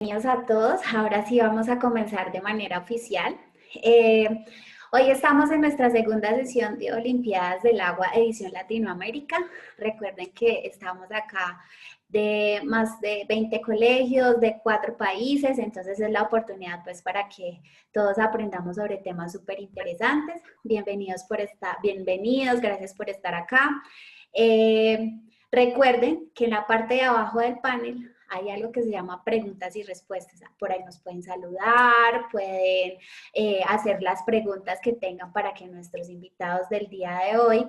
Bienvenidos a todos. Ahora sí vamos a comenzar de manera oficial. Eh, Hoy estamos en nuestra segunda sesión de Olimpiadas del Agua Edición Latinoamérica. Recuerden que estamos acá de más de 20 colegios, de 4 países, entonces es la oportunidad pues para que todos aprendamos sobre temas súper interesantes. Bienvenidos, gracias por estar acá. Recuerden que en la parte de abajo del panel hay algo que se llama preguntas y respuestas. Por ahí nos pueden saludar, pueden hacer las preguntas que tengan para que nuestros invitados del día de hoy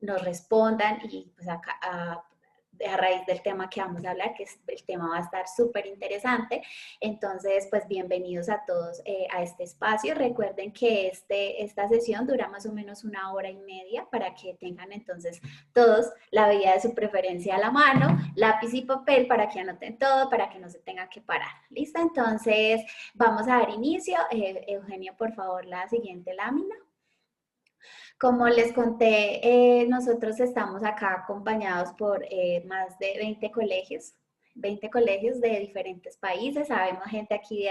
nos respondan y pues acá, a raíz del tema que vamos a hablar, que el tema va a estar súper interesante. Entonces, pues bienvenidos a todos a este espacio. Recuerden que esta sesión dura más o menos 1 hora y media para que tengan entonces todos la bebida de su preferencia a la mano, lápiz y papel para que anoten todo, para que no se tengan que parar. ¿Listo? Entonces, vamos a dar inicio. Eugenio, por favor, la siguiente lámina. Como les conté, nosotros estamos acá acompañados por más de 20 colegios de diferentes países. Sabemos gente aquí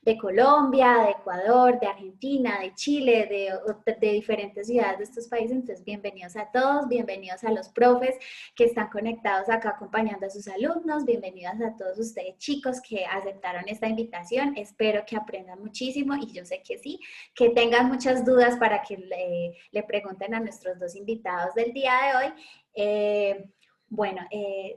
de Colombia, de Ecuador, de Argentina, de Chile, de diferentes ciudades de estos países. Entonces, bienvenidos a todos, bienvenidos a los profes que están conectados acá acompañando a sus alumnos, bienvenidos a todos ustedes chicos que aceptaron esta invitación. Espero que aprendan muchísimo y yo sé que sí, que tengan muchas dudas para que le pregunten a nuestros dos invitados del día de hoy.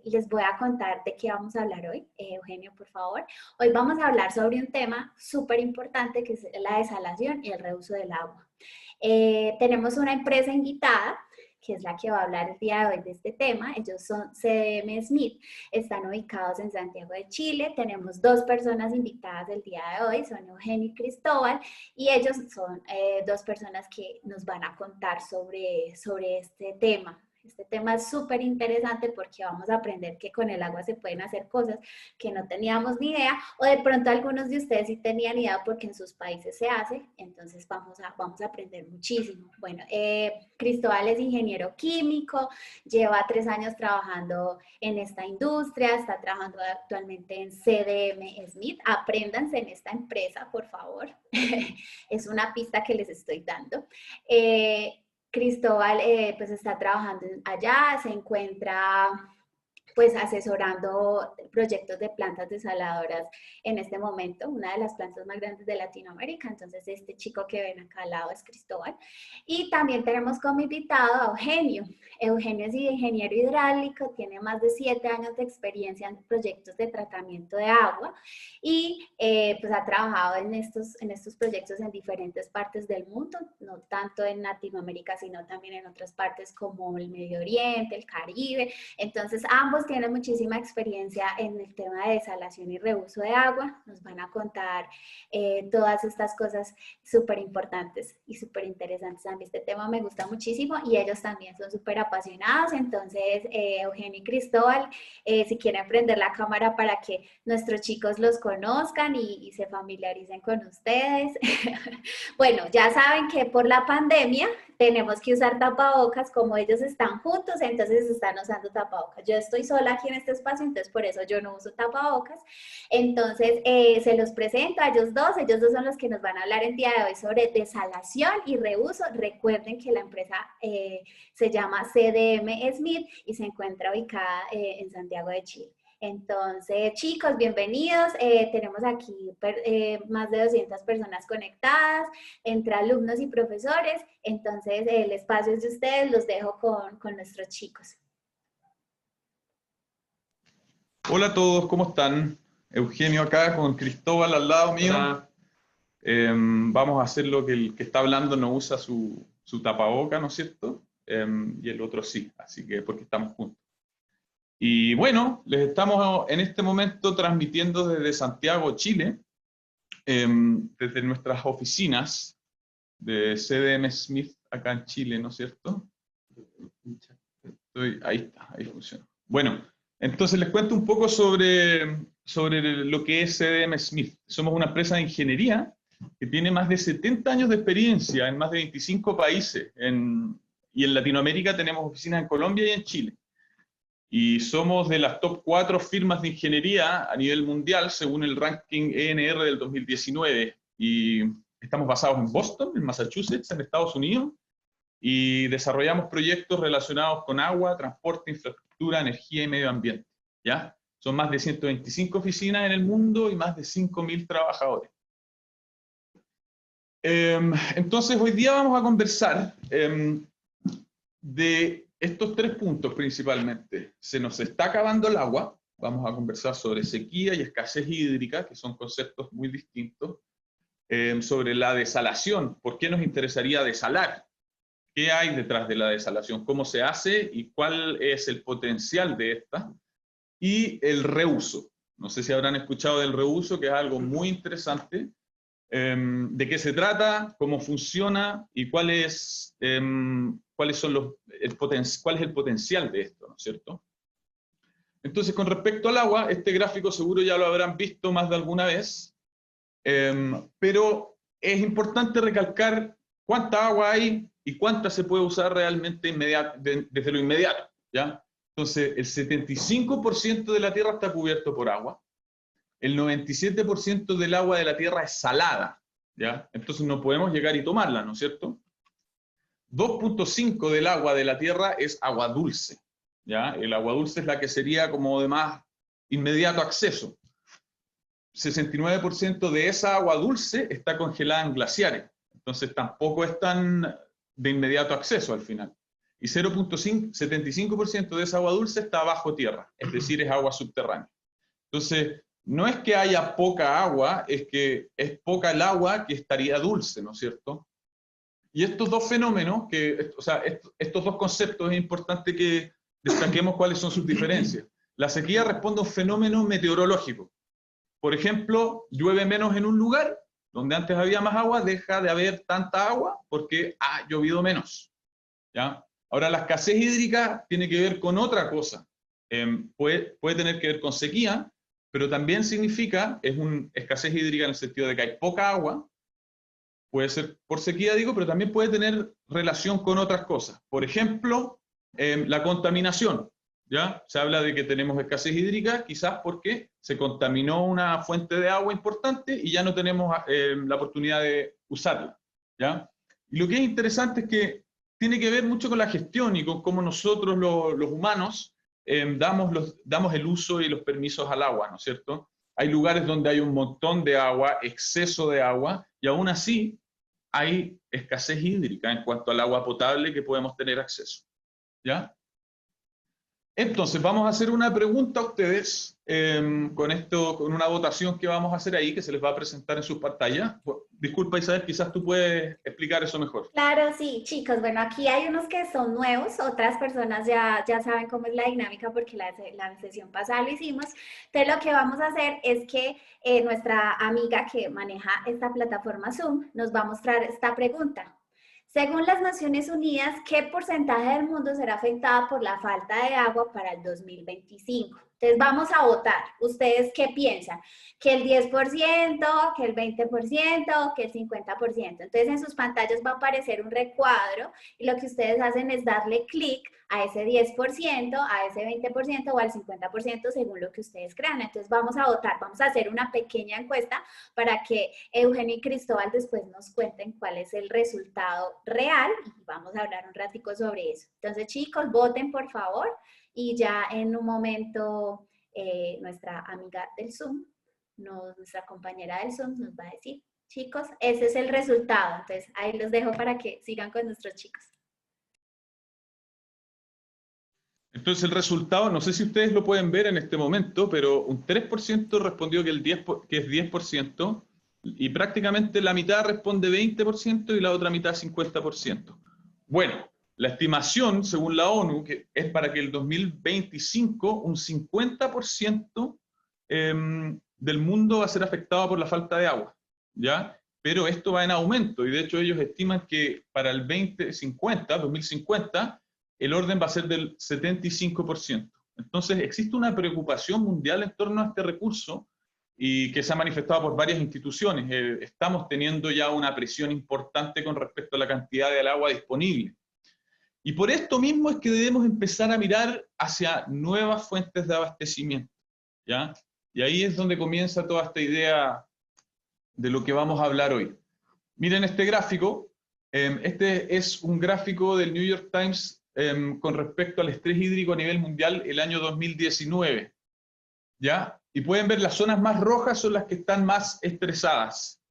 Les voy a contar de qué vamos a hablar hoy. Eugenio, por favor. Hoy vamos a hablar sobre un tema súper importante que es la desalación y el reuso del agua. Tenemos una empresa invitada que es la que va a hablar el día de hoy de este tema. Ellos son CDM Smith, están ubicados en Santiago de Chile. Tenemos 2 personas invitadas el día de hoy, son Eugenio y Cristóbal, y ellos son 2 personas que nos van a contar sobre este tema. Este tema es súper interesante porque vamos a aprender que con el agua se pueden hacer cosas que no teníamos ni idea, o de pronto algunos de ustedes sí tenían idea porque en sus países se hace. Entonces vamos a aprender muchísimo. Bueno, Cristóbal es ingeniero químico, lleva 3 años trabajando en esta industria, está trabajando actualmente en CDM Smith. Apréndanse en esta empresa, por favor. Es una pista que les estoy dando. Cristóbal pues está trabajando allá, se encuentra pues asesorando proyectos de plantas desaladoras en este momento, una de las plantas más grandes de Latinoamérica. Entonces este chico que ven acá al lado es Cristóbal. Y también tenemos como invitado a Eugenio. Eugenio es ingeniero hidráulico, tiene más de 7 años de experiencia en proyectos de tratamiento de agua y pues ha trabajado en estos proyectos en diferentes partes del mundo, no tanto en Latinoamérica, sino también en otras partes como el Medio Oriente, el Caribe. Entonces ambos tienen muchísima experiencia en el tema de desalación y reuso de agua. Nos van a contar todas estas cosas súper importantes y súper interesantes. A mí este tema me gusta muchísimo y ellos también son súper apasionados. Entonces, Eugenio y Cristóbal, si quieren prender la cámara para que nuestros chicos los conozcan y se familiaricen con ustedes. Bueno, ya saben que por la pandemia tenemos que usar tapabocas. Como ellos están juntos, entonces están usando tapabocas. Yo estoy sola aquí en este espacio, entonces por eso yo no uso tapabocas. Entonces, se los presento a ellos dos son los que nos van a hablar el día de hoy sobre desalación y reuso. Recuerden que la empresa se llama CDM Smith y se encuentra ubicada en Santiago de Chile. Entonces, chicos, bienvenidos. Tenemos aquí más de 200 personas conectadas, entre alumnos y profesores. Entonces, el espacio es de ustedes, los dejo con nuestros chicos. Hola a todos, ¿cómo están? Eugenio acá con Cristóbal al lado mío. Vamos a hacer lo que el que está hablando no usa su tapaboca, ¿no es cierto? Y el otro sí, así que porque estamos juntos. Y bueno, les estamos en este momento transmitiendo desde Santiago, Chile, desde nuestras oficinas de CDM Smith acá en Chile, ¿no es cierto? Ahí está, ahí funciona. Bueno, entonces les cuento un poco sobre lo que es CDM Smith. Somos una empresa de ingeniería que tiene más de 70 años de experiencia en más de 25 países. Y en Latinoamérica tenemos oficinas en Colombia y en Chile. y somos de las top 4 firmas de ingeniería a nivel mundial, según el ranking ENR del 2019, y estamos basados en Boston, en Massachusetts, en Estados Unidos, y desarrollamos proyectos relacionados con agua, transporte, infraestructura, energía y medio ambiente, ¿ya? Son más de 125 oficinas en el mundo y más de 5.000 trabajadores. Entonces, hoy día vamos a conversar de estos 3 puntos principalmente. Se nos está acabando el agua, vamos a conversar sobre sequía y escasez hídrica, que son conceptos muy distintos. Sobre la desalación, ¿por qué nos interesaría desalar? ¿Qué hay detrás de la desalación? ¿Cómo se hace y cuál es el potencial de esta? Y el reuso. No sé si habrán escuchado del reuso, que es algo muy interesante. ¿De qué se trata? ¿Cómo funciona? ¿Y cuál es el potencial de esto? ¿No es cierto? Entonces, con respecto al agua, este gráfico seguro ya lo habrán visto más de alguna vez, pero es importante recalcar cuánta agua hay y cuánta se puede usar realmente desde lo inmediato, ¿ya? Entonces, el 75% de la Tierra está cubierto por agua, el 97% del agua de la Tierra es salada, ¿ya? Entonces no podemos llegar y tomarla, ¿no es cierto? 2.5 del agua de la Tierra es agua dulce, ¿ya? El agua dulce es la que sería como de más inmediato acceso. 69% de esa agua dulce está congelada en glaciares, entonces tampoco es tan de inmediato acceso al final. Y 0.75% de esa agua dulce está bajo tierra, es decir, es agua subterránea. Entonces, no es que haya poca agua, es que es poca el agua que estaría dulce, ¿no es cierto? Y estos dos fenómenos, estos dos conceptos es importante que destaquemos cuáles son sus diferencias. La sequía responde a un fenómeno meteorológico. Por ejemplo, llueve menos en un lugar donde antes había más agua, deja de haber tanta agua porque ha llovido menos, ¿ya? Ahora, la escasez hídrica tiene que ver con otra cosa. Puede tener que ver con sequía, pero también significa, es una escasez hídrica en el sentido de que hay poca agua, puede ser por sequía, digo, pero también puede tener relación con otras cosas. Por ejemplo, la contaminación, ¿ya? Se habla de que tenemos escasez hídrica, quizás porque se contaminó una fuente de agua importante y ya no tenemos la oportunidad de usarla, ¿ya? Y lo que es interesante es que tiene que ver mucho con la gestión y con cómo nosotros los humanos damos el uso y los permisos al agua, ¿no es cierto? Hay lugares donde hay un montón de agua, exceso de agua, y aún así hay escasez hídrica en cuanto al agua potable que podemos tener acceso, ¿ya? Entonces, vamos a hacer una pregunta a ustedes con una votación que vamos a hacer ahí, que se les va a presentar en sus pantallas. Disculpa, Isabel, quizás tú puedes explicar eso mejor. Claro, sí, chicos. Bueno, aquí hay unos que son nuevos, otras personas ya saben cómo es la dinámica porque la sesión pasada lo hicimos. Entonces, lo que vamos a hacer es que nuestra amiga que maneja esta plataforma Zoom nos va a mostrar esta pregunta. Según las Naciones Unidas, ¿qué porcentaje del mundo será afectado por la falta de agua para el 2025? Entonces vamos a votar. ¿Ustedes qué piensan? ¿Que el 10%, que el 20%, que el 50%? Entonces en sus pantallas va a aparecer un recuadro y lo que ustedes hacen es darle clic a ese 10%, a ese 20% o al 50% según lo que ustedes crean. Entonces vamos a votar, vamos a hacer una pequeña encuesta para que Eugenio y Cristóbal después nos cuenten cuál es el resultado real y vamos a hablar un ratico sobre eso. Entonces chicos, voten por favor y ya en un momento nuestra amiga del Zoom, nuestra compañera del Zoom nos va a decir, chicos, ese es el resultado. Entonces ahí los dejo para que sigan con nuestros chicos. Entonces el resultado, no sé si ustedes lo pueden ver en este momento, pero un 3% respondió que es 10%, y prácticamente la mitad responde 20% y la otra mitad 50%. Bueno, la estimación, según la ONU, que es para que el 2025 un 50% del mundo va a ser afectado por la falta de agua, ¿ya? Pero esto va en aumento, y de hecho ellos estiman que para el 2050, el orden va a ser del 75%. Entonces existe una preocupación mundial en torno a este recurso y que se ha manifestado por varias instituciones. Estamos teniendo ya una presión importante con respecto a la cantidad del agua disponible. Y por esto mismo es que debemos empezar a mirar hacia nuevas fuentes de abastecimiento, ¿ya? Y ahí es donde comienza toda esta idea de lo que vamos a hablar hoy. Miren este gráfico. Este es un gráfico del New York Times con respecto al estrés hídrico a nivel mundial el año 2019, ¿ya? Y pueden ver las zonas más rojas son las que están más estresadas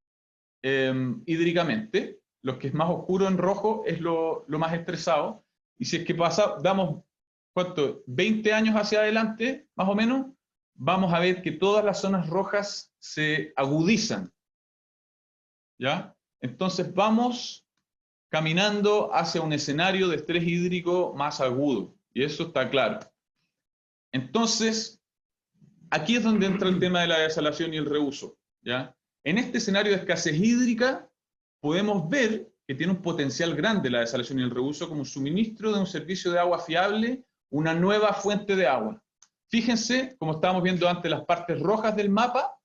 hídricamente. Los que es más oscuro en rojo es lo más estresado. Y si es que damos, ¿cuánto? 20 años hacia adelante, más o menos, vamos a ver que todas las zonas rojas se agudizan, ¿ya? Entonces vamos caminando hacia un escenario de estrés hídrico más agudo, y eso está claro. Entonces, aquí es donde entra el tema de la desalación y el reuso, ¿ya? En este escenario de escasez hídrica, podemos ver que tiene un potencial grande la desalación y el reuso como suministro de un servicio de agua fiable, una nueva fuente de agua. Fíjense, como estábamos viendo antes, las partes rojas del mapa,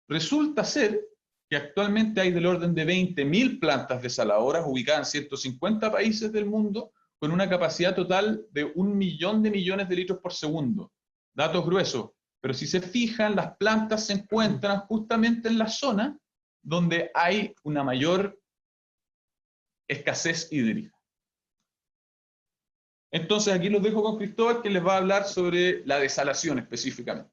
resulta ser que actualmente hay del orden de 20.000 plantas desaladoras ubicadas en 150 países del mundo, con una capacidad total de 1 millón de millones de litros por segundo. Datos gruesos. Pero si se fijan, las plantas se encuentran justamente en la zona donde hay una mayor escasez hídrica. Entonces aquí los dejo con Cristóbal, que les va a hablar sobre la desalación específicamente.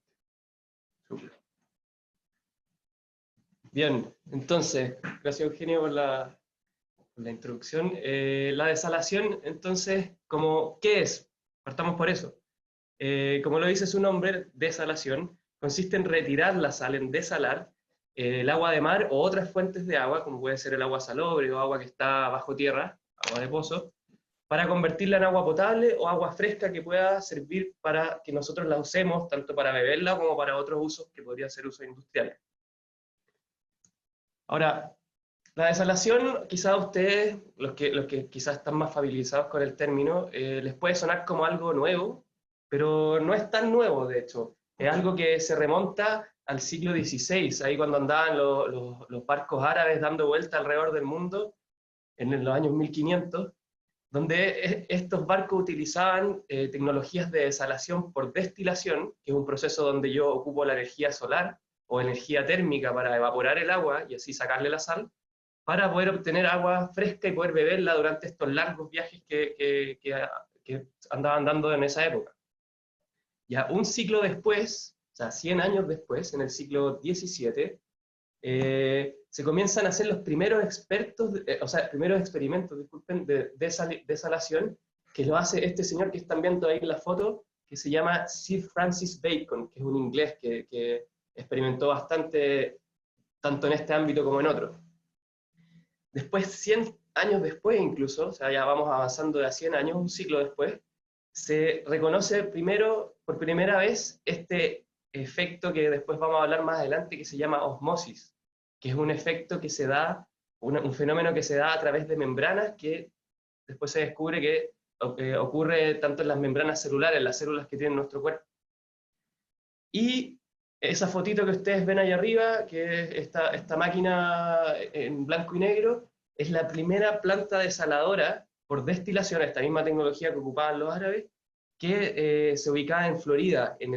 Bien, entonces, gracias Eugenio por la introducción. La desalación, entonces, ¿qué es? Partamos por eso. Como lo dice su nombre, desalación, consiste en retirar la sal, en desalar el agua de mar o otras fuentes de agua, como puede ser el agua salobre o agua que está bajo tierra, agua de pozo, para convertirla en agua potable o agua fresca que pueda servir para que nosotros la usemos, tanto para beberla como para otros usos que podrían ser usos industriales. Ahora, la desalación, quizás a ustedes, los que quizás están más familiarizados con el término, les puede sonar como algo nuevo, pero no es tan nuevo, de hecho. Es algo que se remonta al siglo XVI, ahí cuando andaban los barcos árabes dando vuelta alrededor del mundo, en los años 1500, donde estos barcos utilizaban tecnologías de desalación por destilación, que es un proceso donde yo ocupo la energía solar o energía térmica para evaporar el agua y así sacarle la sal, para poder obtener agua fresca y poder beberla durante estos largos viajes que andaban dando en esa época. Ya un siglo después, o sea, 100 años después, en el siglo XVII, se comienzan a hacer los primeros primeros experimentos, disculpen, de desalación, que lo hace este señor que están viendo ahí en la foto, que se llama Sir Francis Bacon, que es un inglés que experimentó bastante, tanto en este ámbito como en otros. Después, 100 años después incluso, o sea, ya vamos avanzando de a 100 años, un siglo después, se reconoce por primera vez este efecto que después vamos a hablar más adelante, que se llama osmosis, que es un efecto que se da, un fenómeno que se da a través de membranas, que después se descubre que ocurre tanto en las membranas celulares, en las células que tiene nuestro cuerpo. Y esa fotito que ustedes ven ahí arriba, que es esta máquina en blanco y negro, es la primera planta desaladora por destilación, esta misma tecnología que ocupaban los árabes, que se ubicaba en Florida en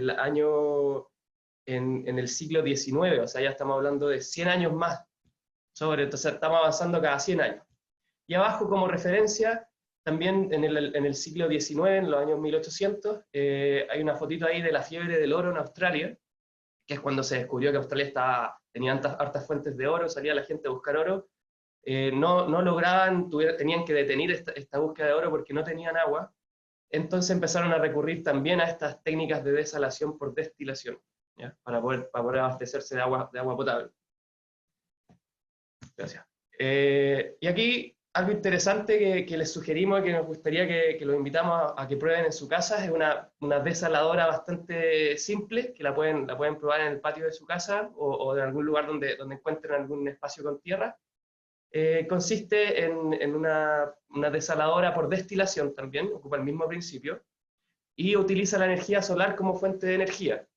el siglo XIX, o sea, ya estamos hablando de 100 años más, entonces estamos avanzando cada 100 años. Y abajo como referencia, también en el siglo XIX, en los años 1800, hay una fotito ahí de la fiebre del oro en Australia, que es cuando se descubrió que Australia tenía hartas fuentes de oro, salía la gente a buscar oro, no lograban, tenían que detener esta búsqueda de oro porque no tenían agua, entonces empezaron a recurrir también a estas técnicas de desalación por destilación, ¿ya? Para poder abastecerse de agua potable. Gracias. Y aquí algo interesante que les sugerimos y que nos gustaría que los invitamos a que prueben en su casa es una desaladora bastante simple, que la pueden probar en el patio de su casa o en algún lugar donde encuentren algún espacio con tierra. Consiste en una desaladora por destilación también, ocupa el mismo principio, y utiliza la energía solar como fuente de energía.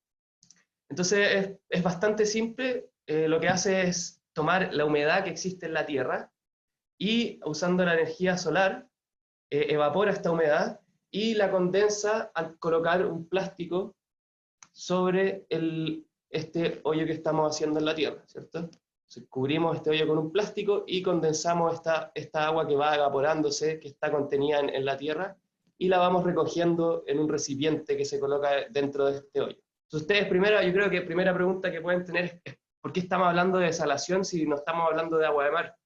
Entonces es bastante simple, lo que hace es tomar la humedad que existe en la tierra y usando la energía solar evapora esta humedad y la condensa al colocar un plástico sobre este hoyo que estamos haciendo en la Tierra, ¿cierto? Entonces, cubrimos este hoyo con un plástico y condensamos esta agua que va evaporándose, que está contenida en la Tierra, y la vamos recogiendo en un recipiente que se coloca dentro de este hoyo. Entonces, ustedes primero, yo creo que primera pregunta que pueden tener es ¿por qué estamos hablando de desalación si no estamos hablando de agua de mar?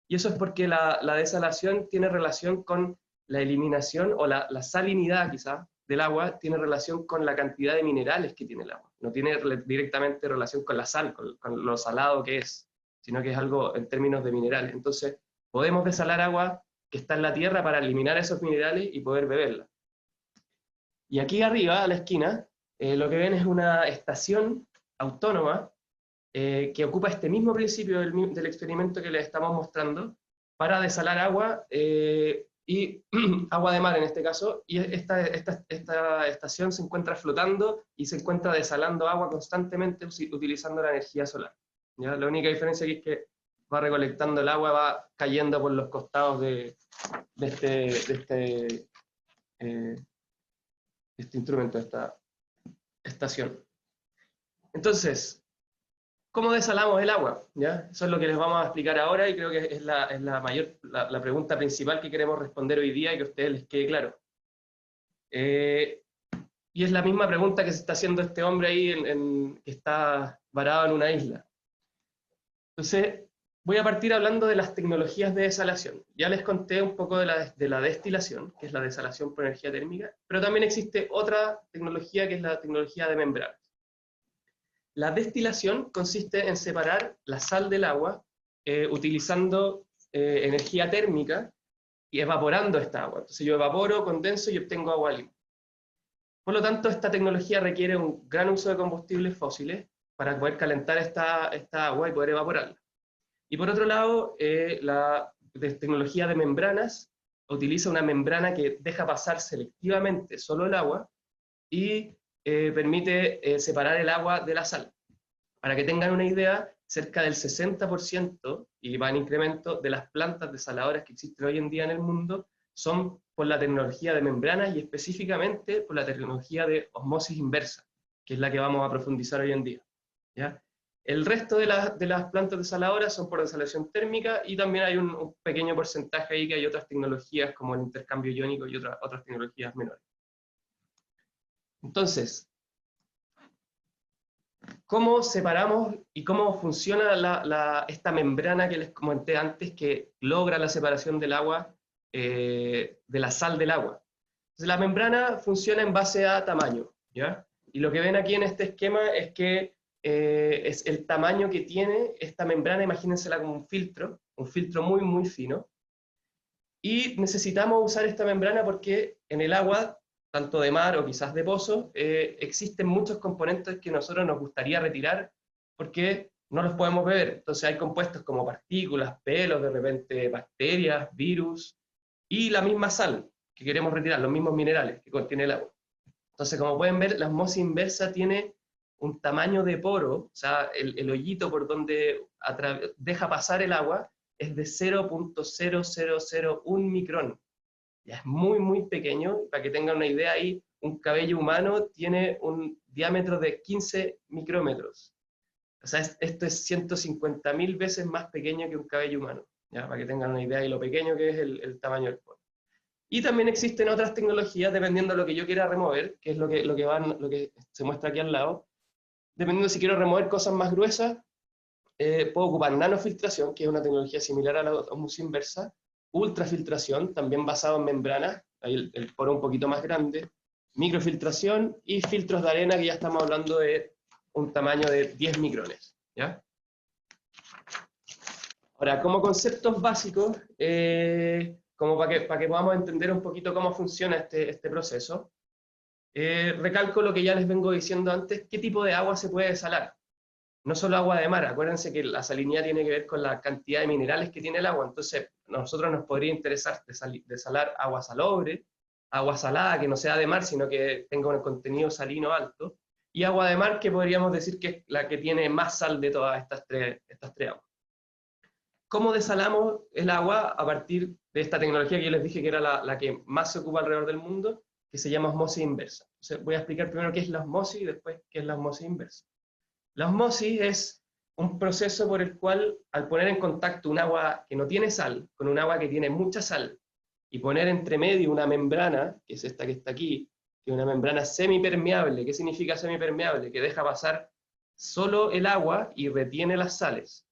Y eso es porque la desalación tiene relación con la eliminación, o la salinidad quizás, del agua, tiene relación con la cantidad de minerales que tiene el agua. No tiene directamente relación con la sal, con lo salado que es, sino que es algo en términos de minerales. Entonces, podemos desalar agua que está en la tierra para eliminar esos minerales y poder beberla. Y aquí arriba, a la esquina, lo que ven es una estación autónoma que ocupa este mismo principio del experimento que les estamos mostrando para desalar agua, y agua de mar en este caso, y esta estación se encuentra flotando y se encuentra desalando agua constantemente utilizando la energía solar. ¿Ya? La única diferencia aquí es que va recolectando el agua, va cayendo por los costados de este instrumento, de esta estación. Entonces, ¿cómo desalamos el agua? ¿Ya? Eso es lo que les vamos a explicar ahora, y creo que es la pregunta principal que queremos responder hoy día y que a ustedes les quede claro. Y es la misma pregunta que se está haciendo este hombre ahí que está varado en una isla. Entonces, voy a partir hablando de las tecnologías de desalación. Ya les conté un poco de la destilación, que es la desalación por energía térmica, pero también existe otra tecnología que es la tecnología de membranas. La destilación consiste en separar la sal del agua utilizando energía térmica y evaporando esta agua. Entonces yo evaporo, condenso y obtengo agua limpia. Por lo tanto, esta tecnología requiere un gran uso de combustibles fósiles para poder calentar esta agua y poder evaporarla. Y por otro lado, la tecnología de membranas utiliza una membrana que deja pasar selectivamente solo el agua y permite separar el agua de la sal. Para que tengan una idea, cerca del 60%, y va en incremento, de las plantas desaladoras que existen hoy en día en el mundo son por la tecnología de membranas y específicamente por la tecnología de osmosis inversa, que es la que vamos a profundizar hoy en día. ¿Ya? El resto de las plantas desaladoras son por desalación térmica, y también hay un pequeño porcentaje ahí que hay otras tecnologías como el intercambio iónico y otras tecnologías menores. Entonces, ¿cómo separamos y cómo funciona esta membrana que les comenté antes que logra la separación del agua, de la sal del agua? Entonces, la membrana funciona en base a tamaño, ¿ya? Y lo que ven aquí en este esquema es que es el tamaño que tiene esta membrana, imagínensela como un filtro muy muy fino, y necesitamos usar esta membrana porque en el agua, tanto de mar o quizás de pozo, existen muchos componentes que nosotros nos gustaría retirar porque no los podemos beber. Entonces hay compuestos como partículas, pelos, de repente bacterias, virus, y la misma sal que queremos retirar, los mismos minerales que contiene el agua. Entonces, como pueden ver, la osmosis inversa tiene un tamaño de poro, o sea, el hoyito por donde deja pasar el agua es de 0.0001 micrón. Ya es muy, muy pequeño. Para que tengan una idea, ahí un cabello humano tiene un diámetro de 15 micrómetros. O sea, esto es 150.000 veces más pequeño que un cabello humano. ¿Ya? Para que tengan una idea de lo pequeño que es el tamaño del poro. Y también existen otras tecnologías, dependiendo de lo que yo quiera remover, que es lo que se muestra aquí al lado. Dependiendo si quiero remover cosas más gruesas, puedo ocupar nanofiltración, que es una tecnología similar a la osmosis inversa, ultrafiltración, también basado en membranas, ahí el poro un poquito más grande, microfiltración y filtros de arena, que ya estamos hablando de un tamaño de 10 micrones. ¿Ya? Ahora, como conceptos básicos, como para que podamos entender un poquito cómo funciona este proceso, recalco lo que ya les vengo diciendo antes: ¿qué tipo de agua se puede desalar? No solo agua de mar, acuérdense que la salinidad tiene que ver con la cantidad de minerales que tiene el agua. Entonces, a nosotros nos podría interesar desalar agua salobre, agua salada que no sea de mar, sino que tenga un contenido salino alto, y agua de mar, que podríamos decir que es la que tiene más sal de todas estas tres aguas. ¿cómo desalamos el agua a partir de esta tecnología que yo les dije que era la que más se ocupa alrededor del mundo, que se llama osmosis inversa? Entonces, voy a explicar primero qué es la osmosis y después qué es la osmosis inversa. La osmosis es un proceso por el cual, al poner en contacto un agua que no tiene sal con un agua que tiene mucha sal, y poner entre medio una membrana, que es esta que está aquí, que es una membrana semipermeable. ¿Qué significa semipermeable? Que deja pasar solo el agua y retiene las sales.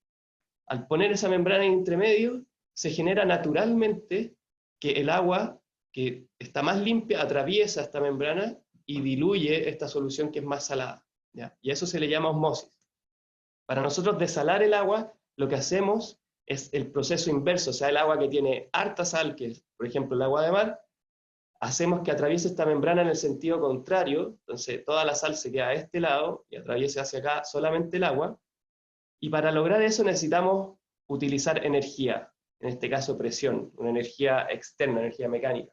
Al poner esa membrana entre medio, se genera naturalmente que el agua que está más limpia atraviesa esta membrana y diluye esta solución que es más salada, ¿ya? Y a eso se le llama osmosis. Para nosotros desalar el agua, lo que hacemos es el proceso inverso, o sea, el agua que tiene harta sal, que es, por ejemplo, el agua de mar, hacemos que atraviese esta membrana en el sentido contrario, entonces toda la sal se queda a este lado y atraviese hacia acá solamente el agua, y para lograr eso necesitamos utilizar energía, en este caso presión, una energía externa, energía mecánica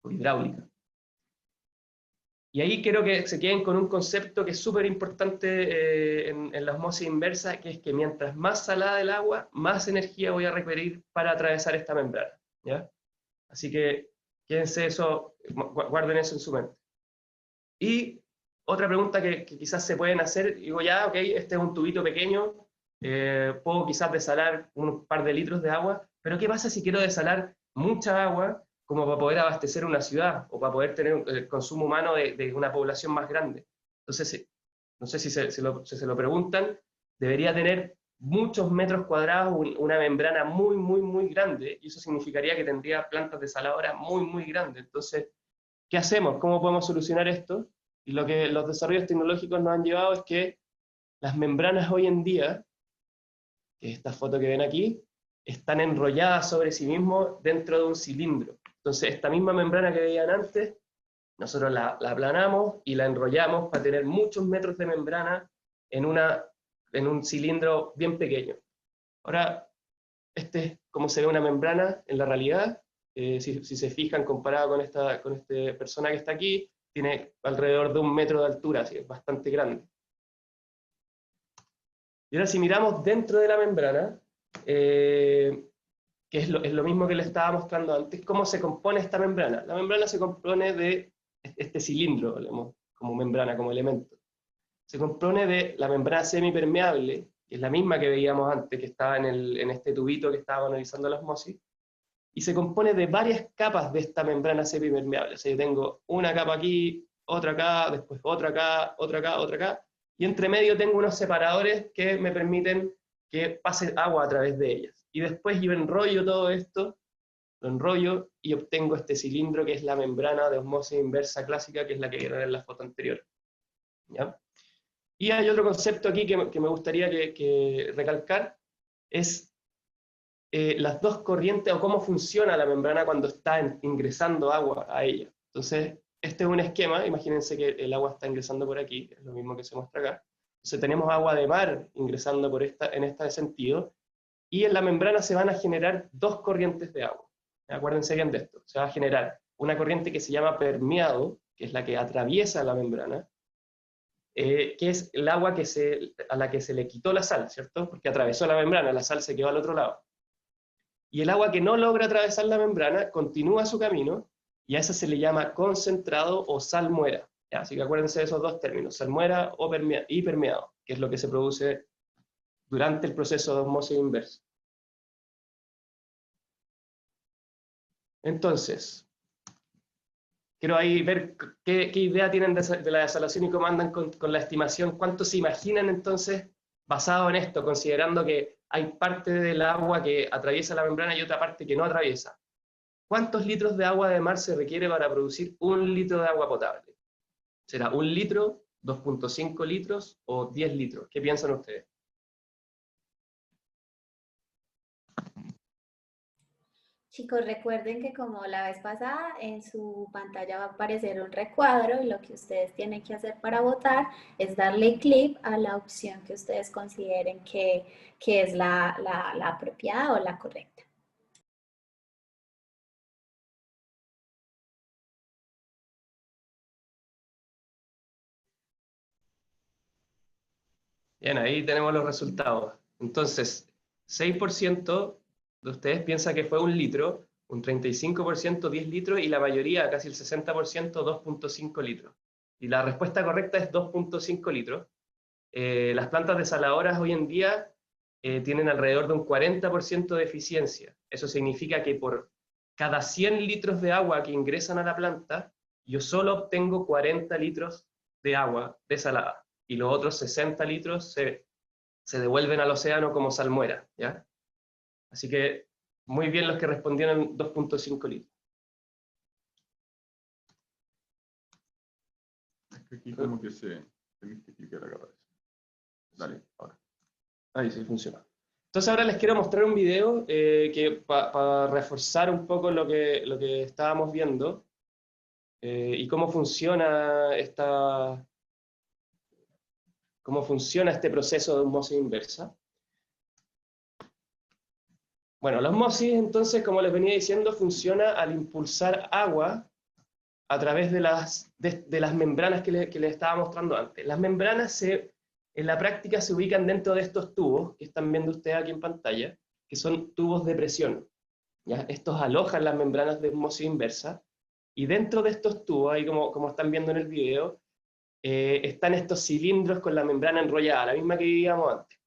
o hidráulica. Y ahí quiero que se queden con un concepto que es súper importante en la osmosis inversa, que es que mientras más salada el agua, más energía voy a requerir para atravesar esta membrana, ¿ya? Así que quédense eso, guarden eso en su mente. Y otra pregunta que quizás se pueden hacer, digo ya, ok, este es un tubito pequeño, puedo quizás desalar un par de litros de agua, pero ¿qué pasa si quiero desalar mucha agua como para poder abastecer una ciudad o para poder tener el consumo humano de una población más grande? Entonces, no sé si se lo preguntan, debería tener muchos metros cuadrados, una membrana muy, muy, muy grande, y eso significaría que tendría plantas desaladoras muy, muy grandes. Entonces, ¿qué hacemos? ¿Cómo podemos solucionar esto? Y lo que los desarrollos tecnológicos nos han llevado es que las membranas hoy en día, que es esta foto que ven aquí, están enrolladas sobre sí mismos dentro de un cilindro. Entonces, esta misma membrana que veían antes, nosotros la aplanamos y la enrollamos para tener muchos metros de membrana en un cilindro bien pequeño. Ahora, este es cómo se ve una membrana en la realidad. Si se fijan, comparado con esta persona que está aquí, tiene alrededor de 1 metro de altura, así es bastante grande. Y ahora si miramos dentro de la membrana, que es lo mismo que le estaba mostrando antes, ¿cómo se compone esta membrana? La membrana se compone de este cilindro, hablemos, como membrana, como elemento. Se compone de la membrana semipermeable, que es la misma que veíamos antes, que estaba en este tubito que estábamos analizando la osmosis, y se compone de varias capas de esta membrana semipermeable. O sea, yo tengo una capa aquí, otra acá, después otra acá, otra acá, otra acá, y entre medio tengo unos separadores que me permiten que pase agua a través de ellas. Y después yo enrollo todo esto, lo enrollo y obtengo este cilindro que es la membrana de osmosis inversa clásica, que es la que vieron en la foto anterior, ¿ya? Y hay otro concepto aquí que me gustaría que recalcar, es las dos corrientes o cómo funciona la membrana cuando está ingresando agua a ella. Entonces, este es un esquema, imagínense que el agua está ingresando por aquí, es lo mismo que se muestra acá. Entonces tenemos agua de mar ingresando en este sentido, y en la membrana se van a generar dos corrientes de agua. Acuérdense bien de esto, se va a generar una corriente que se llama permeado, que es la que atraviesa la membrana, que es el agua a la que se le quitó la sal, ¿cierto? Porque atravesó la membrana, la sal se quedó al otro lado. Y el agua que no logra atravesar la membrana continúa su camino, y a esa se le llama concentrado o salmuera. ¿Ya? Así que acuérdense de esos dos términos, salmuera y permeado, que es lo que se produce durante el proceso de osmosis inversa. Entonces, quiero ahí ver qué idea tienen de la desalación y cómo andan con la estimación, cuánto se imaginan entonces basado en esto, considerando que hay parte del agua que atraviesa la membrana y otra parte que no atraviesa. ¿Cuántos litros de agua de mar se requiere para producir 1 litro de agua potable? ¿Será 1 litro, 2.5 litros o 10 litros? ¿Qué piensan ustedes? Chicos, recuerden que como la vez pasada, en su pantalla va a aparecer un recuadro y lo que ustedes tienen que hacer para votar es darle clic a la opción que ustedes consideren que es la apropiada o la correcta. Bien, ahí tenemos los resultados. Entonces, 6% de ustedes piensa que fue 1 litro, un 35% 10 litros y la mayoría, casi el 60%, 2.5 litros. Y la respuesta correcta es 2.5 litros. Las plantas desaladoras hoy en día tienen alrededor de un 40% de eficiencia. Eso significa que por cada 100 litros de agua que ingresan a la planta, yo solo obtengo 40 litros de agua desalada. Y los otros 60 litros se devuelven al océano como salmuera, ¿ya? Así que muy bien los que respondieron 2.5 litros. Aquí como que tenés que clicar acá para eso. Dale, ahora. Ahí sí funciona. Entonces ahora les quiero mostrar un video que para reforzar un poco lo que estábamos viendo y cómo funciona este proceso de osmosis inversa. Bueno, la osmosis entonces, como les venía diciendo, funciona al impulsar agua a través de las membranas que les estaba mostrando antes. Las membranas en la práctica se ubican dentro de estos tubos que están viendo ustedes aquí en pantalla, que son tubos de presión, ¿ya? Estos alojan las membranas de osmosis inversa, y dentro de estos tubos, ahí como están viendo en el video, están estos cilindros con la membrana enrollada, la misma que vivíamos antes.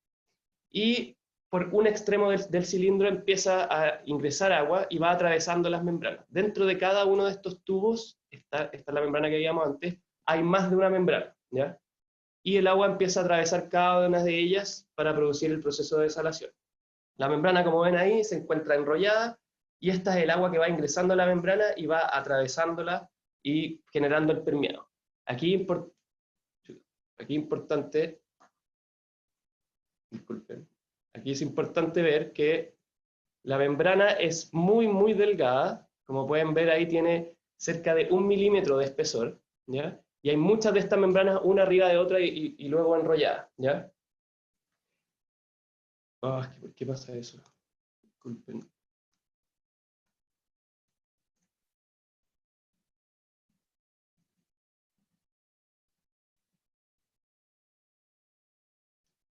Y por un extremo del cilindro empieza a ingresar agua y va atravesando las membranas. Dentro de cada uno de estos tubos, esta es la membrana que veíamos antes, hay más de una membrana, ¿ya? Y el agua empieza a atravesar cada una de ellas para producir el proceso de desalación. La membrana, como ven ahí, se encuentra enrollada, y esta es el agua que va ingresando a la membrana y va atravesándola y generando el permeado. Aquí importante, disculpen, aquí es importante ver que la membrana es muy delgada. Como pueden ver ahí tiene cerca de 1 milímetro de espesor, ¿ya? Y hay muchas de estas membranas una arriba de otra y luego enrolladas, ¿ya? ¿Por qué pasa eso? Disculpen.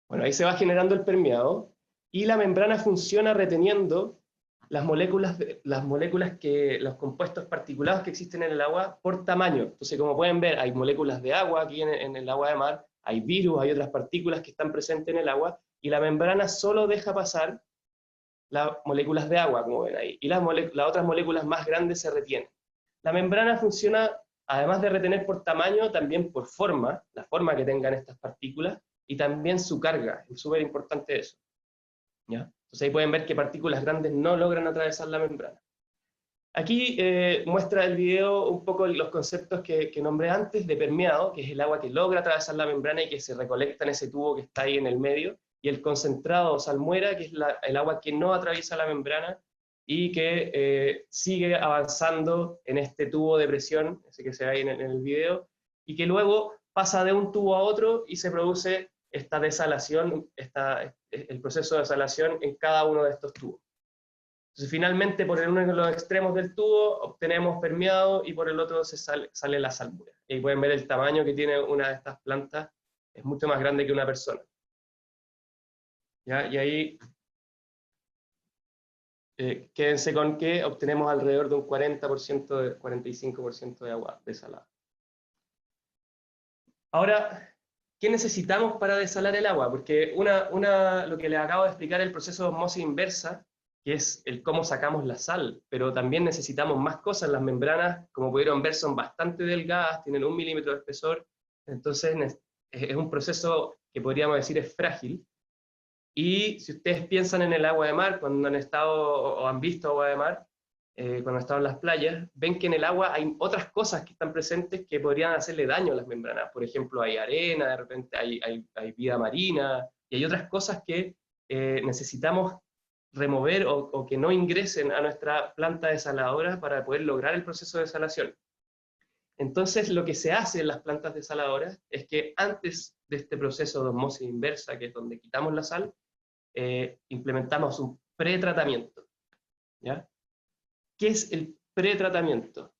Bueno, ahí se va generando el permeado, y la membrana funciona reteniendo los compuestos particulados que existen en el agua por tamaño. Entonces, como pueden ver, hay moléculas de agua aquí en el agua de mar, hay virus, hay otras partículas que están presentes en el agua, y la membrana solo deja pasar las moléculas de agua, como ven ahí, y las otras moléculas más grandes se retienen. La membrana funciona, además de retener por tamaño, también por forma, la forma que tengan estas partículas, y también su carga. Es súper importante eso, ¿ya? Entonces ahí pueden ver que partículas grandes no logran atravesar la membrana. Aquí muestra el video un poco los conceptos que nombré antes de permeado, que es el agua que logra atravesar la membrana y que se recolecta en ese tubo que está ahí en el medio, y el concentrado o salmuera, que es el agua que no atraviesa la membrana y que sigue avanzando en este tubo de presión, ese que se ve ahí en el video, y que luego pasa de un tubo a otro y se produce esta desalación, el proceso de desalación en cada uno de estos tubos. Entonces finalmente por uno de los extremos del tubo obtenemos permeado y por el otro sale la salmuera. Y ahí pueden ver el tamaño que tiene una de estas plantas, es mucho más grande que una persona. ¿Ya? Y ahí quédense con que obtenemos alrededor de un 45% de agua desalada. Ahora, ¿qué necesitamos para desalar el agua? Porque lo que les acabo de explicar es el proceso de osmosis inversa, que es el cómo sacamos la sal, pero también necesitamos más cosas. Las membranas, como pudieron ver, son bastante delgadas, tienen 1 milímetro de espesor, entonces es un proceso que podríamos decir es frágil. Y si ustedes piensan en el agua de mar, cuando han estado o han visto agua de mar, cuando han estado en las playas, ven que en el agua hay otras cosas que están presentes que podrían hacerle daño a las membranas. Por ejemplo, hay arena, de repente hay vida marina, y hay otras cosas que necesitamos remover o que no ingresen a nuestra planta desaladora para poder lograr el proceso de desalación. Entonces, lo que se hace en las plantas desaladoras es que antes de este proceso de osmosis inversa, que es donde quitamos la sal, implementamos un pretratamiento, ¿ya? ¿Qué es el pretratamiento?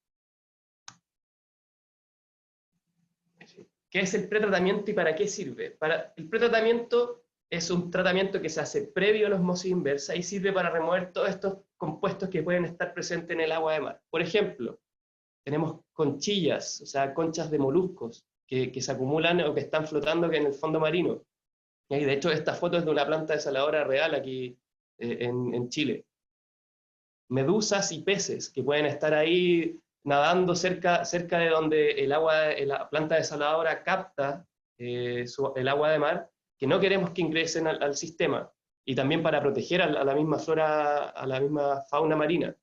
¿Qué es el pretratamiento y para qué sirve? El pretratamiento es un tratamiento que se hace previo a la osmosis inversa y sirve para remover todos estos compuestos que pueden estar presentes en el agua de mar. Por ejemplo, tenemos conchillas, o sea, conchas de moluscos que se acumulan o que están flotando en el fondo marino. Y de hecho, esta foto es de una planta desaladora real aquí en Chile. Medusas y peces que pueden estar ahí nadando cerca de donde la planta desaladora capta el agua de mar, que no queremos que ingresen al sistema, y también para proteger a la misma flora, a la misma fauna marina.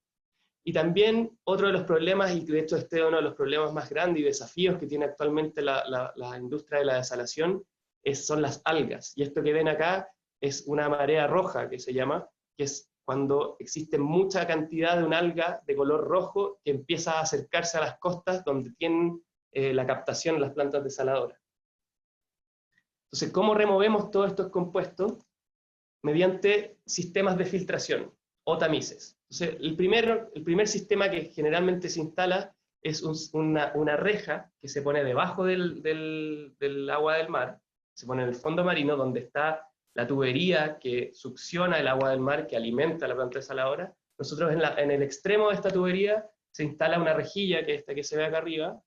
Y también otro de los problemas, y de hecho este es uno de los problemas más grandes y desafíos que tiene actualmente la industria de la desalación, son las algas. Y esto que ven acá es una marea roja, que se llama, que es cuando existe mucha cantidad de un alga de color rojo que empieza a acercarse a las costas donde tienen la captación las plantas desaladoras. Entonces, ¿cómo removemos todos estos compuestos? Mediante sistemas de filtración o tamices. Entonces, el primer sistema que generalmente se instala es una reja que se pone debajo del agua del mar, se pone en el fondo marino donde está la tubería que succiona el agua del mar, que alimenta la planta desaladora. Nosotros en el extremo de esta tubería se instala una rejilla, que es esta que se ve acá arriba,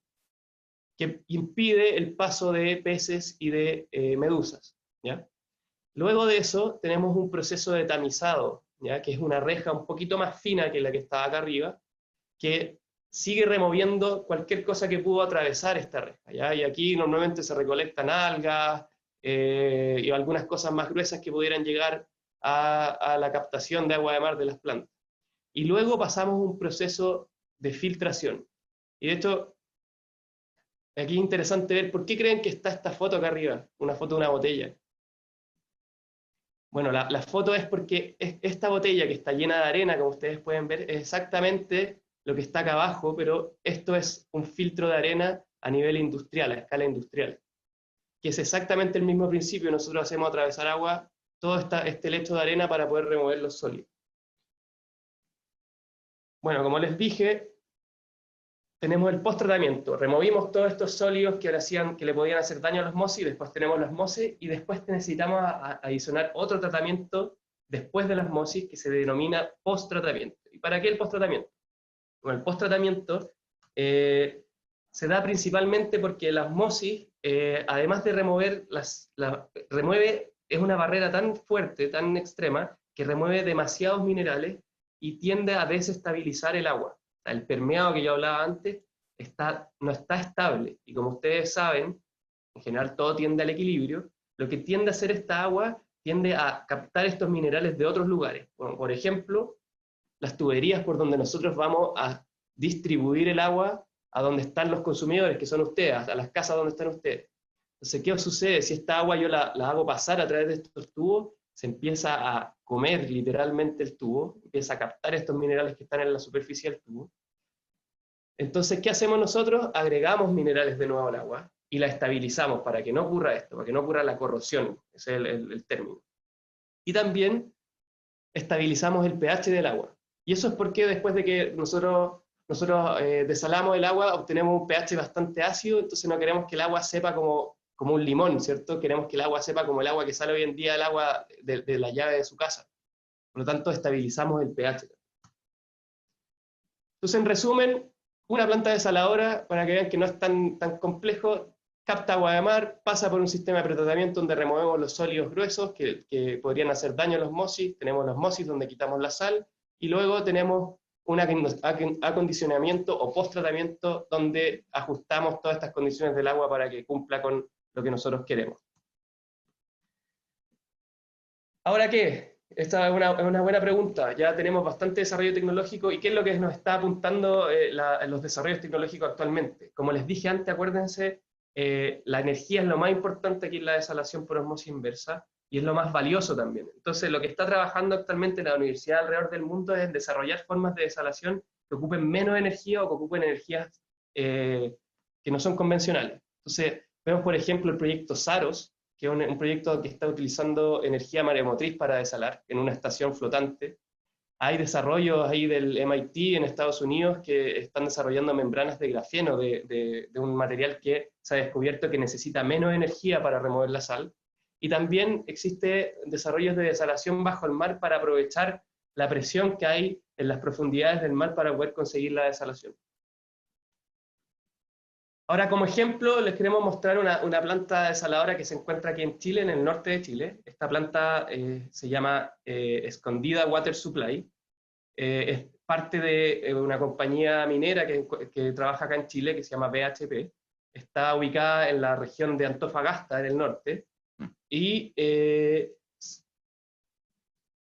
que impide el paso de peces y de medusas, ¿ya? Luego de eso tenemos un proceso de tamizado, ¿ya? Que es una reja un poquito más fina que la que está acá arriba, que sigue removiendo cualquier cosa que pudo atravesar esta reja, ¿ya? Y aquí normalmente se recolectan algas y algunas cosas más gruesas que pudieran llegar a la captación de agua de mar de las plantas. Y luego pasamos un proceso de filtración. Y de hecho, aquí es interesante ver por qué creen que está esta foto acá arriba, una foto de una botella. Bueno, la foto es porque esta botella que está llena de arena, como ustedes pueden ver, es exactamente lo que está acá abajo, pero esto es un filtro de arena a nivel industrial, a escala industrial, que es exactamente el mismo principio. Nosotros hacemos atravesar agua, todo este lecho de arena para poder remover los sólidos. Bueno, como les dije, tenemos el post-tratamiento. Removimos todos estos sólidos que le podían hacer daño a la osmosis, después tenemos la osmosis, y después necesitamos adicionar otro tratamiento después de la osmosis que se denomina post-tratamiento. ¿Y para qué el post-tratamiento? Bueno, el post-tratamiento se da principalmente porque la osmosis, además de remover, es una barrera tan fuerte, tan extrema, que remueve demasiados minerales y tiende a desestabilizar el agua. El permeado que yo hablaba antes no está estable, y como ustedes saben, en general todo tiende al equilibrio. Lo que tiende a hacer esta agua tiende a captar estos minerales de otros lugares. Bueno, por ejemplo, las tuberías por donde nosotros vamos a distribuir el agua a donde están los consumidores, que son ustedes, a las casas donde están ustedes. Entonces, ¿qué sucede? Si esta agua yo la hago pasar a través de estos tubos, se empieza a comer literalmente el tubo, empieza a captar estos minerales que están en la superficie del tubo. Entonces, ¿qué hacemos nosotros? Agregamos minerales de nuevo al agua y la estabilizamos para que no ocurra esto, para que no ocurra la corrosión, ese es el término. Y también estabilizamos el pH del agua. Y eso es porque después de que nosotros desalamos el agua, obtenemos un pH bastante ácido, entonces no queremos que el agua sepa como un limón, ¿cierto? Queremos que el agua sepa como el agua que sale hoy en día, el agua de la llave de su casa. Por lo tanto, estabilizamos el pH. Entonces, en resumen, una planta desaladora, para que vean que no es tan complejo, capta agua de mar, pasa por un sistema de pretratamiento donde removemos los sólidos gruesos que podrían hacer daño a la osmosis, tenemos la osmosis donde quitamos la sal, y luego tenemos un acondicionamiento o post-tratamiento donde ajustamos todas estas condiciones del agua para que cumpla con lo que nosotros queremos. ¿Ahora qué? Esta es una buena pregunta. Ya tenemos bastante desarrollo tecnológico, ¿y qué es lo que nos está apuntando los desarrollos tecnológicos actualmente? Como les dije antes, acuérdense, la energía es lo más importante aquí en la desalación por osmosis inversa, y es lo más valioso también. Entonces, lo que está trabajando actualmente en la universidad alrededor del mundo es en desarrollar formas de desalación que ocupen menos energía o que ocupen energías que no son convencionales. Entonces, vemos por ejemplo el proyecto SAROS, que es un proyecto que está utilizando energía maremotriz para desalar en una estación flotante. Hay desarrollos ahí del MIT en Estados Unidos que están desarrollando membranas de grafeno, de un material que se ha descubierto que necesita menos energía para remover la sal. y también existe desarrollos de desalación bajo el mar para aprovechar la presión que hay en las profundidades del mar para poder conseguir la desalación. Ahora, como ejemplo, les queremos mostrar una planta desaladora que se encuentra aquí en Chile, en el norte de Chile. Esta planta se llama Escondida Water Supply. Es parte de una compañía minera que trabaja acá en Chile, que se llama BHP. Está ubicada en la región de Antofagasta, en el norte. Y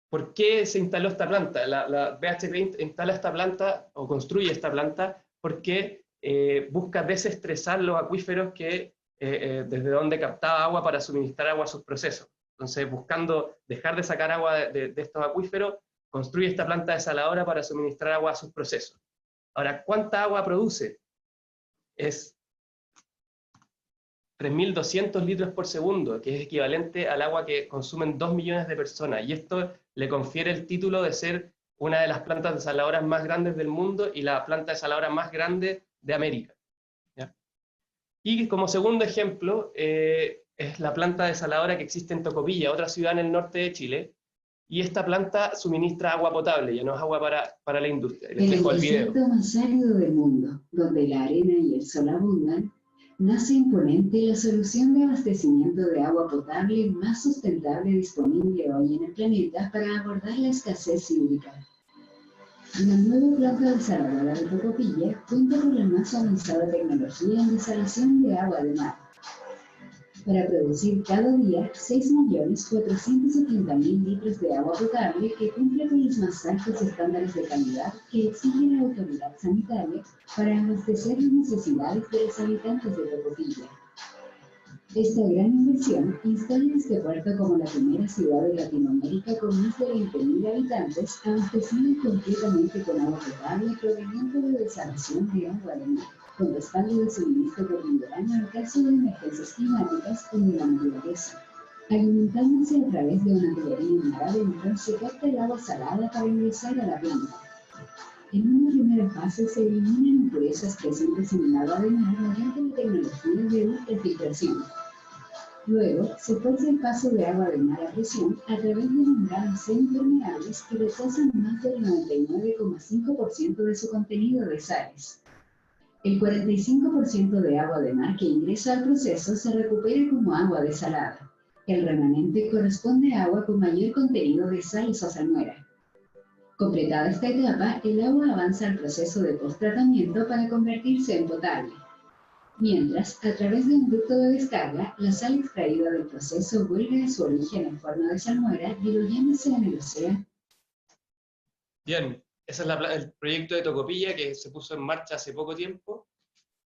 ¿por qué se instaló esta planta? La BHP instala esta planta, o construye esta planta, porque busca desestresar los acuíferos que desde donde captaba agua para suministrar agua a sus procesos. Entonces, buscando dejar de sacar agua de estos acuíferos, construye esta planta desaladora para suministrar agua a sus procesos. Ahora, ¿cuánta agua produce? Es 3.200 litros por segundo, que es equivalente al agua que consumen 2 millones de personas. Y esto le confiere el título de ser una de las plantas desaladoras más grandes del mundo y la planta desaladora más grande de América. ¿Ya? Y como segundo ejemplo, es la planta desaladora que existe en Tocopilla, otra ciudad en el norte de Chile, y esta planta suministra agua potable, ya no es agua para la industria. En el desierto más árido del mundo, donde la arena y el sol abundan, nace imponente la solución de abastecimiento de agua potable más sustentable disponible hoy en el planeta para abordar la escasez hídrica. La nueva planta desaladora de Tocopilla cuenta con la más avanzada tecnología en desalación de agua de mar, para producir cada día 6.470.000 litros de agua potable que cumple con los más altos estándares de calidad que exige la autoridad sanitaria para abastecer las necesidades de los habitantes de Tocopilla. Esta gran inversión instala este puerto como la primera ciudad de Latinoamérica con más de 20.000 habitantes, abastecida completamente con agua potable proveniente de desalación de agua de mar, con respaldo de suministro cotidiano en caso de emergencias climáticas o de la naturaleza. Alimentándose a través de una tubería en mar adentro, se capta el agua salada para ingresar a la planta. En una primera fase se eliminan impurezas presentes en el agua de mar mediante la tecnología de ultrafiltración. Luego, se fuerza el paso de agua de mar a presión a través de membranas semipermeables que rechazan más del 99,5% de su contenido de sales. El 45% de agua de mar que ingresa al proceso se recupera como agua desalada. El remanente corresponde a agua con mayor contenido de sales o salmuera. Completada esta etapa, el agua avanza al proceso de post-tratamiento para convertirse en potable. Mientras, a través de un ducto de descarga, la sal extraída del proceso vuelve a su origen en forma de salmuera, diluyéndose en el océano. Bien, ese es el proyecto de Tocopilla que se puso en marcha hace poco tiempo.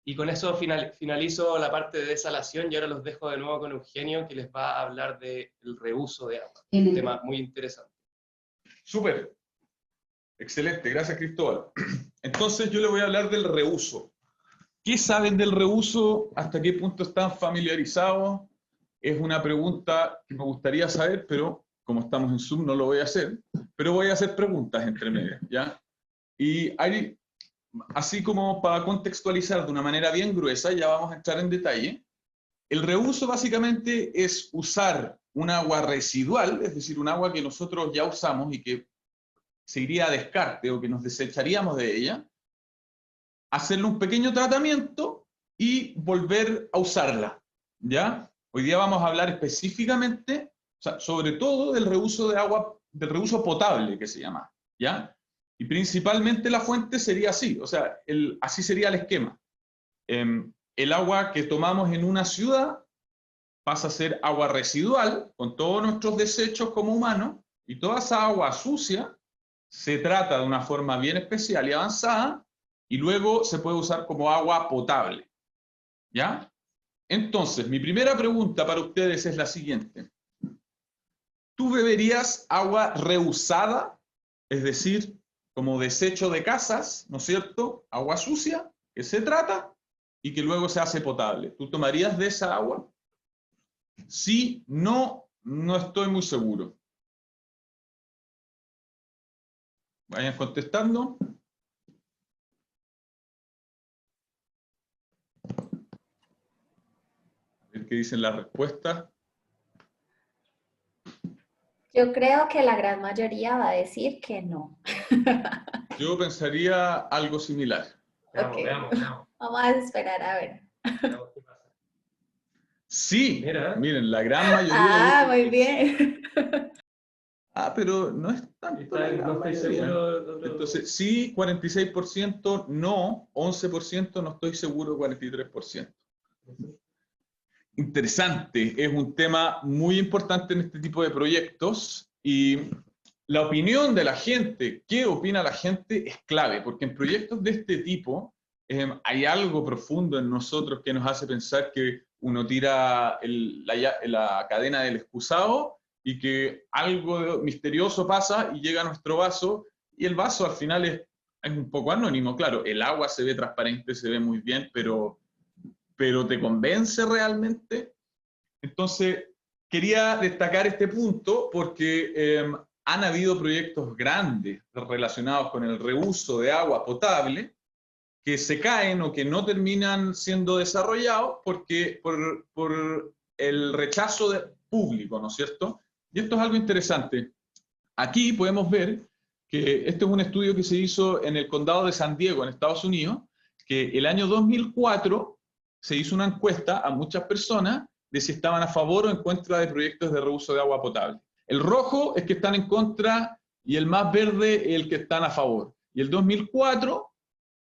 Y con eso finalizo la parte de desalación y ahora los dejo de nuevo con Eugenio, que les va a hablar del reuso de agua. Un tema muy interesante. Súper. Excelente, gracias Cristóbal. Entonces yo le voy a hablar del reuso. ¿Qué saben del reuso? ¿Hasta qué punto están familiarizados? Es una pregunta que me gustaría saber, pero como estamos en Zoom no lo voy a hacer. Pero voy a hacer preguntas entre medias, ¿ya? Y hay, así como para contextualizar de una manera bien gruesa, ya vamos a entrar en detalle. El reuso básicamente es usar un agua residual, es decir, un agua que nosotros ya usamos y que se iría a descarte o que nos desecharíamos de ella, hacerle un pequeño tratamiento y volver a usarla, ¿ya? Hoy día vamos a hablar específicamente, o sea, sobre todo del reuso de agua, del reuso potable que se llama, ¿ya? Y principalmente la fuente sería así, o sea, así sería el esquema. El agua que tomamos en una ciudad pasa a ser agua residual, con todos nuestros desechos como humanos, y toda esa agua sucia se trata de una forma bien especial y avanzada, y luego se puede usar como agua potable, ¿ya? Entonces, mi primera pregunta para ustedes es la siguiente. ¿Tú beberías agua reusada? Es decir, como desecho de casas, ¿no es cierto? Agua sucia, que se trata y que luego se hace potable. ¿Tú tomarías de esa agua? Sí, no, no estoy muy seguro. Vayan contestando. A ver qué dicen las respuestas. Yo creo que la gran mayoría va a decir que no. Yo pensaría algo similar. Veamos, Ok. veamos, veamos. Vamos a esperar a ver. Veamos qué pasa. Sí, Mira. miren, la gran mayoría Ah, dice muy que bien. pero no es tanto la gran No estoy mayoría. seguro. de otro- Entonces, sí, 46%, no, 11%, no estoy seguro, 43%. Interesante, es un tema muy importante en este tipo de proyectos y la opinión de la gente, qué opina la gente, es clave, porque en proyectos de este tipo hay algo profundo en nosotros que nos hace pensar que uno tira la cadena del excusado y que algo misterioso pasa y llega a nuestro vaso, y el vaso al final es un poco anónimo. Claro, el agua se ve transparente, se ve muy bien, pero ¿te convence realmente? Entonces, quería destacar este punto porque han habido proyectos grandes relacionados con el reuso de agua potable que se caen o que no terminan siendo desarrollados porque por el rechazo público, ¿no es cierto? Y esto es algo interesante. Aquí podemos ver que este es un estudio que se hizo en el condado de San Diego, en Estados Unidos, que el año 2004 se hizo una encuesta a muchas personas de si estaban a favor o en contra de proyectos de reuso de agua potable. El rojo es que están en contra y el más verde el que están a favor. Y el 2004,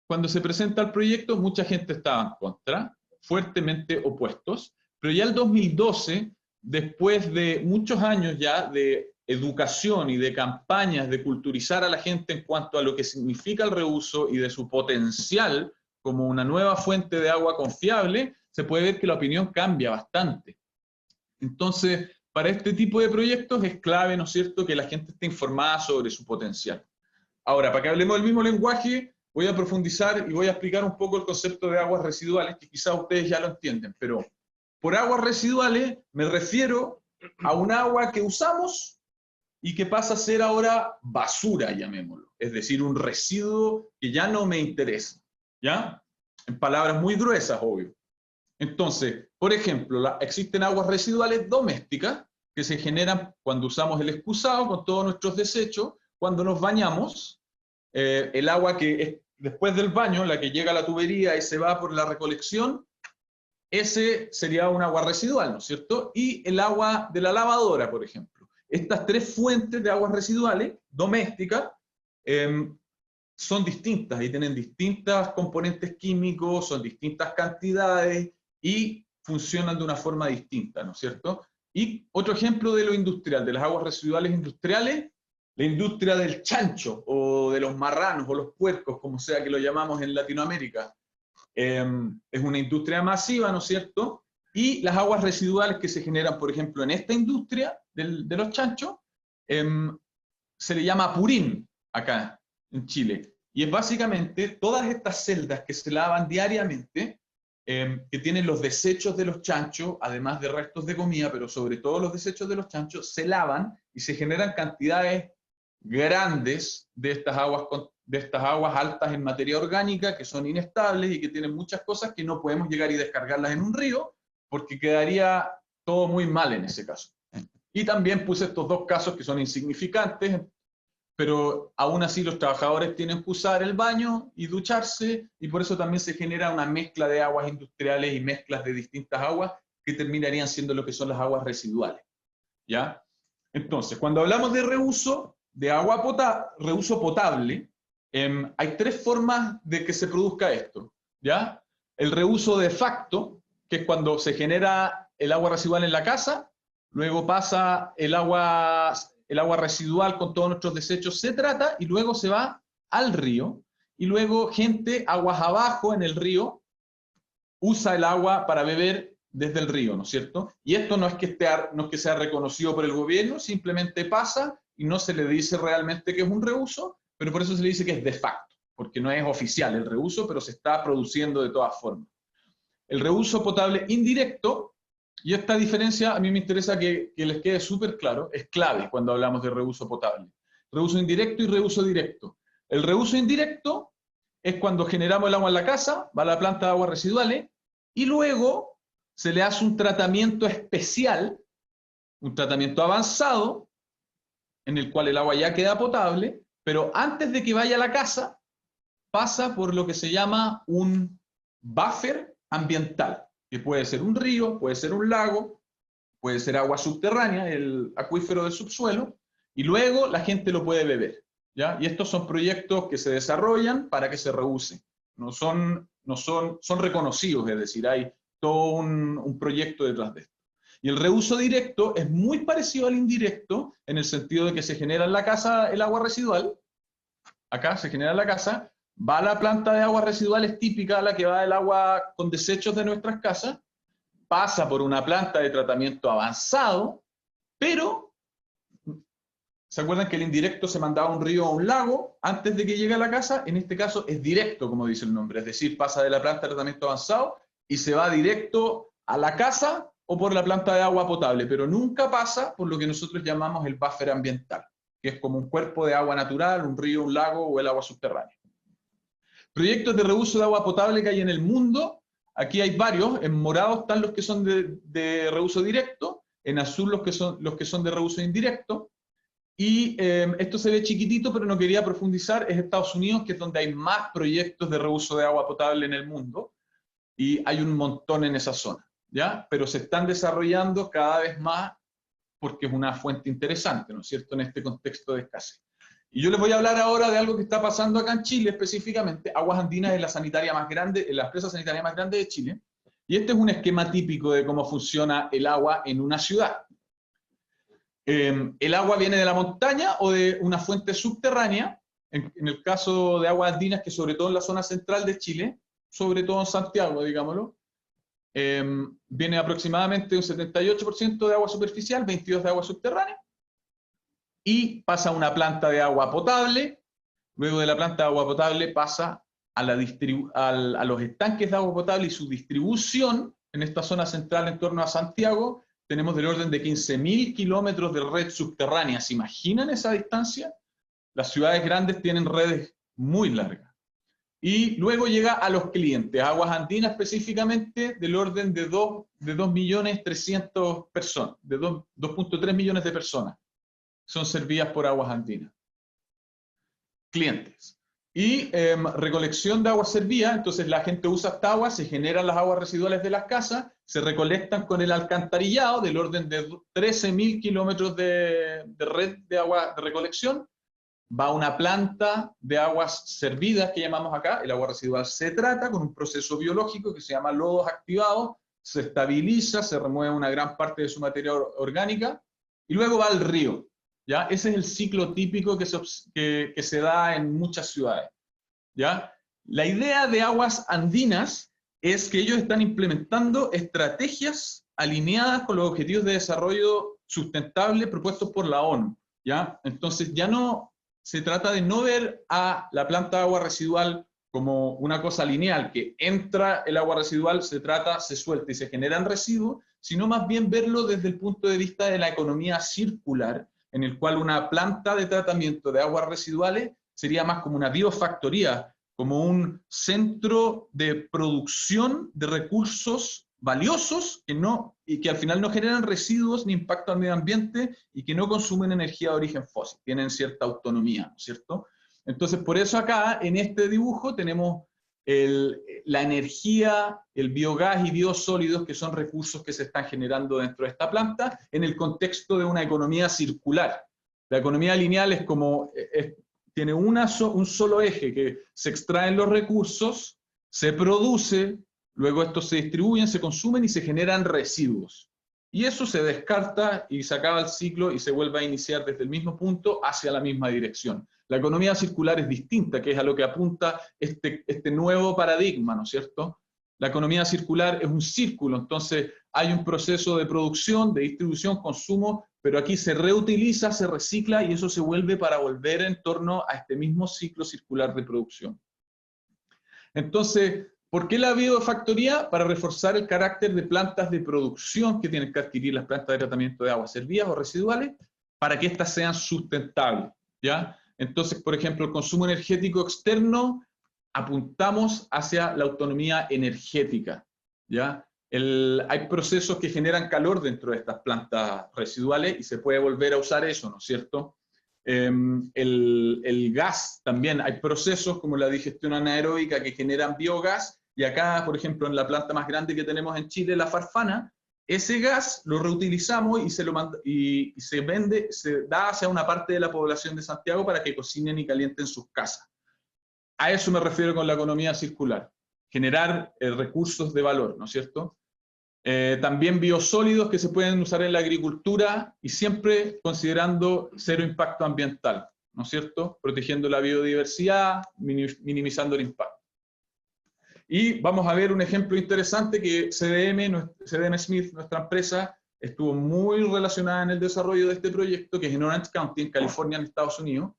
cuando se presenta el proyecto, mucha gente estaba en contra, fuertemente opuestos, pero ya el 2012, después de muchos años ya de educación y de campañas de culturizar a la gente en cuanto a lo que significa el reuso y de su potencial como una nueva fuente de agua confiable, se puede ver que la opinión cambia bastante. Entonces, para este tipo de proyectos es clave, ¿no es cierto?, que la gente esté informada sobre su potencial. Ahora, para que hablemos del mismo lenguaje, voy a profundizar y voy a explicar un poco el concepto de aguas residuales, que quizás ustedes ya lo entienden, pero por aguas residuales me refiero a un agua que usamos y que pasa a ser ahora basura, llamémoslo, es decir, un residuo que ya no me interesa, ¿ya? En palabras muy gruesas, obvio. Entonces, por ejemplo, existen aguas residuales domésticas que se generan cuando usamos el excusado con todos nuestros desechos, cuando nos bañamos, el agua que es después del baño, la que llega a la tubería y se va por la recolección, ese sería un agua residual, ¿no es cierto? Y el agua de la lavadora, por ejemplo. Estas tres fuentes de aguas residuales domésticas son distintas y tienen distintos componentes químicos, son distintas cantidades y funcionan de una forma distinta, ¿no es cierto? Y otro ejemplo de lo industrial, de las aguas residuales industriales, la industria del chancho o de los marranos o los puercos, como sea que lo llamamos en Latinoamérica. Es una industria masiva, ¿no es cierto? Y las aguas residuales que se generan, por ejemplo, en esta industria de los chanchos, se le llama purín acá en Chile. Y es básicamente todas estas celdas que se lavan diariamente, que tienen los desechos de los chanchos, además de restos de comida, pero sobre todo los desechos de los chanchos, se lavan y se generan cantidades grandes de estas aguas altas en materia orgánica, que son inestables y que tienen muchas cosas que no podemos llegar y descargarlas en un río, porque quedaría todo muy mal en ese caso. Y también puse estos dos casos que son insignificantes, pero aún así los trabajadores tienen que usar el baño y ducharse, y por eso también se genera una mezcla de aguas industriales y mezclas de distintas aguas que terminarían siendo lo que son las aguas residuales, ¿ya? Entonces, cuando hablamos de reuso de agua reuso potable, hay tres formas de que se produzca esto, ¿ya? El reuso de facto, que es cuando se genera el agua residual en la casa, luego pasa el agua residual con todos nuestros desechos, se trata y luego se va al río, y luego gente, aguas abajo en el río, usa el agua para beber desde el río, ¿no es cierto? Y esto no es que sea reconocido por el gobierno, simplemente pasa y no se le dice realmente que es un reuso, pero por eso se le dice que es de facto, porque no es oficial el reuso, pero se está produciendo de todas formas. El reuso potable indirecto, y esta diferencia a mí me interesa que les quede súper claro, es clave cuando hablamos de reuso potable. Reuso indirecto y reuso directo. El reuso indirecto es cuando generamos el agua en la casa, va a la planta de aguas residuales, y luego se le hace un tratamiento especial, un tratamiento avanzado, en el cual el agua ya queda potable, pero antes de que vaya a la casa, pasa por lo que se llama un buffer ambiental, que puede ser un río, puede ser un lago, puede ser agua subterránea, el acuífero del subsuelo, y luego la gente lo puede beber, ¿ya? Y estos son proyectos que se desarrollan para que se reuse. Son reconocidos, es decir, hay todo un proyecto detrás de esto. Y el reuso directo es muy parecido al indirecto, en el sentido de que se genera en la casa el agua residual, acá se genera en la casa, va a la planta de aguas residuales típica, a la que va el agua con desechos de nuestras casas, pasa por una planta de tratamiento avanzado, pero, ¿se acuerdan que el indirecto se mandaba a un río o a un lago antes de que llegue a la casa? En este caso es directo, como dice el nombre, es decir, pasa de la planta de tratamiento avanzado y se va directo a la casa o por la planta de agua potable, pero nunca pasa por lo que nosotros llamamos el buffer ambiental, que es como un cuerpo de agua natural, un río, un lago o el agua subterránea. Proyectos de reuso de agua potable que hay en el mundo, aquí hay varios, en morado están los que son de reuso directo, en azul los que son de reuso indirecto, y esto se ve chiquitito, pero no quería profundizar, es Estados Unidos, que es donde hay más proyectos de reuso de agua potable en el mundo, y hay un montón en esa zona, ¿ya? Pero se están desarrollando cada vez más porque es una fuente interesante, ¿no es cierto?, en este contexto de escasez. Y yo les voy a hablar ahora de algo que está pasando acá en Chile, específicamente. Aguas Andinas es la sanitaria más grande, la empresa sanitaria más grande de Chile, y este es un esquema típico de cómo funciona el agua en una ciudad. El agua viene de la montaña o de una fuente subterránea, en el caso de Aguas Andinas, que sobre todo en la zona central de Chile, sobre todo en Santiago, digámoslo, viene aproximadamente un 78% de agua superficial, 22% de agua subterránea, y pasa a una planta de agua potable. Luego de la planta de agua potable pasa a los estanques de agua potable y su distribución en esta zona central en torno a Santiago. Tenemos del orden de 15.000 kilómetros de red subterránea. ¿Se imaginan esa distancia? Las ciudades grandes tienen redes muy largas. Y luego llega a los clientes, Aguas Andinas específicamente, del orden de 2.300.000 personas, de 2.3 millones de personas son servidas por Aguas Andinas. Clientes. Y recolección de aguas servidas, entonces la gente usa esta agua, se generan las aguas residuales de las casas, se recolectan con el alcantarillado del orden de 13.000 kilómetros de red de agua de recolección, va a una planta de aguas servidas que llamamos acá, el agua residual se trata con un proceso biológico que se llama lodos activados, se estabiliza, se remueve una gran parte de su materia orgánica y luego va al río. ¿Ya? Ese es el ciclo típico que se da en muchas ciudades. ¿Ya? La idea de Aguas Andinas es que ellos están implementando estrategias alineadas con los objetivos de desarrollo sustentable propuestos por la ONU. ¿Ya? Entonces ya no se trata de no ver a la planta de agua residual como una cosa lineal, que entra el agua residual, se trata, se suelta y se generan residuos, sino más bien verlo desde el punto de vista de la economía circular, en el cual una planta de tratamiento de aguas residuales sería más como una biofactoría, como un centro de producción de recursos valiosos y que al final no generan residuos ni impacto al medio ambiente y que no consumen energía de origen fósil, tienen cierta autonomía, ¿cierto? Entonces, por eso acá, en este dibujo, tenemos la energía, el biogás y biosólidos, que son recursos que se están generando dentro de esta planta, en el contexto de una economía circular. La economía lineal es como, tiene un solo eje, que se extraen los recursos, se produce, luego estos se distribuyen, se consumen y se generan residuos. Y eso se descarta y se acaba el ciclo y se vuelve a iniciar desde el mismo punto hacia la misma dirección. La economía circular es distinta, que es a lo que apunta este nuevo paradigma, ¿no es cierto? La economía circular es un círculo, entonces hay un proceso de producción, de distribución, consumo, pero aquí se reutiliza, se recicla y eso se vuelve para volver en torno a este mismo ciclo circular de producción. Entonces, ¿por qué la biofactoría? Para reforzar el carácter de plantas de producción que tienen que adquirir las plantas de tratamiento de aguas servidas o residuales, para que éstas sean sustentables, ¿ya? Entonces, por ejemplo, el consumo energético externo, apuntamos hacia la autonomía energética, ¿ya? Hay procesos que generan calor dentro de estas plantas residuales y se puede volver a usar eso, ¿no es cierto? El gas también, hay procesos como la digestión anaeróbica que generan biogás, y acá, por ejemplo, en la planta más grande que tenemos en Chile, la Farfana, ese gas lo reutilizamos y se vende, se da hacia una parte de la población de Santiago para que cocinen y calienten sus casas. A eso me refiero con la economía circular, generar recursos de valor, ¿no es cierto? También biosólidos que se pueden usar en la agricultura y siempre considerando cero impacto ambiental, ¿no es cierto? Protegiendo la biodiversidad, minimizando el impacto. Y vamos a ver un ejemplo interesante que CDM Smith, nuestra empresa, estuvo muy relacionada en el desarrollo de este proyecto, que es en Orange County, en California, en Estados Unidos,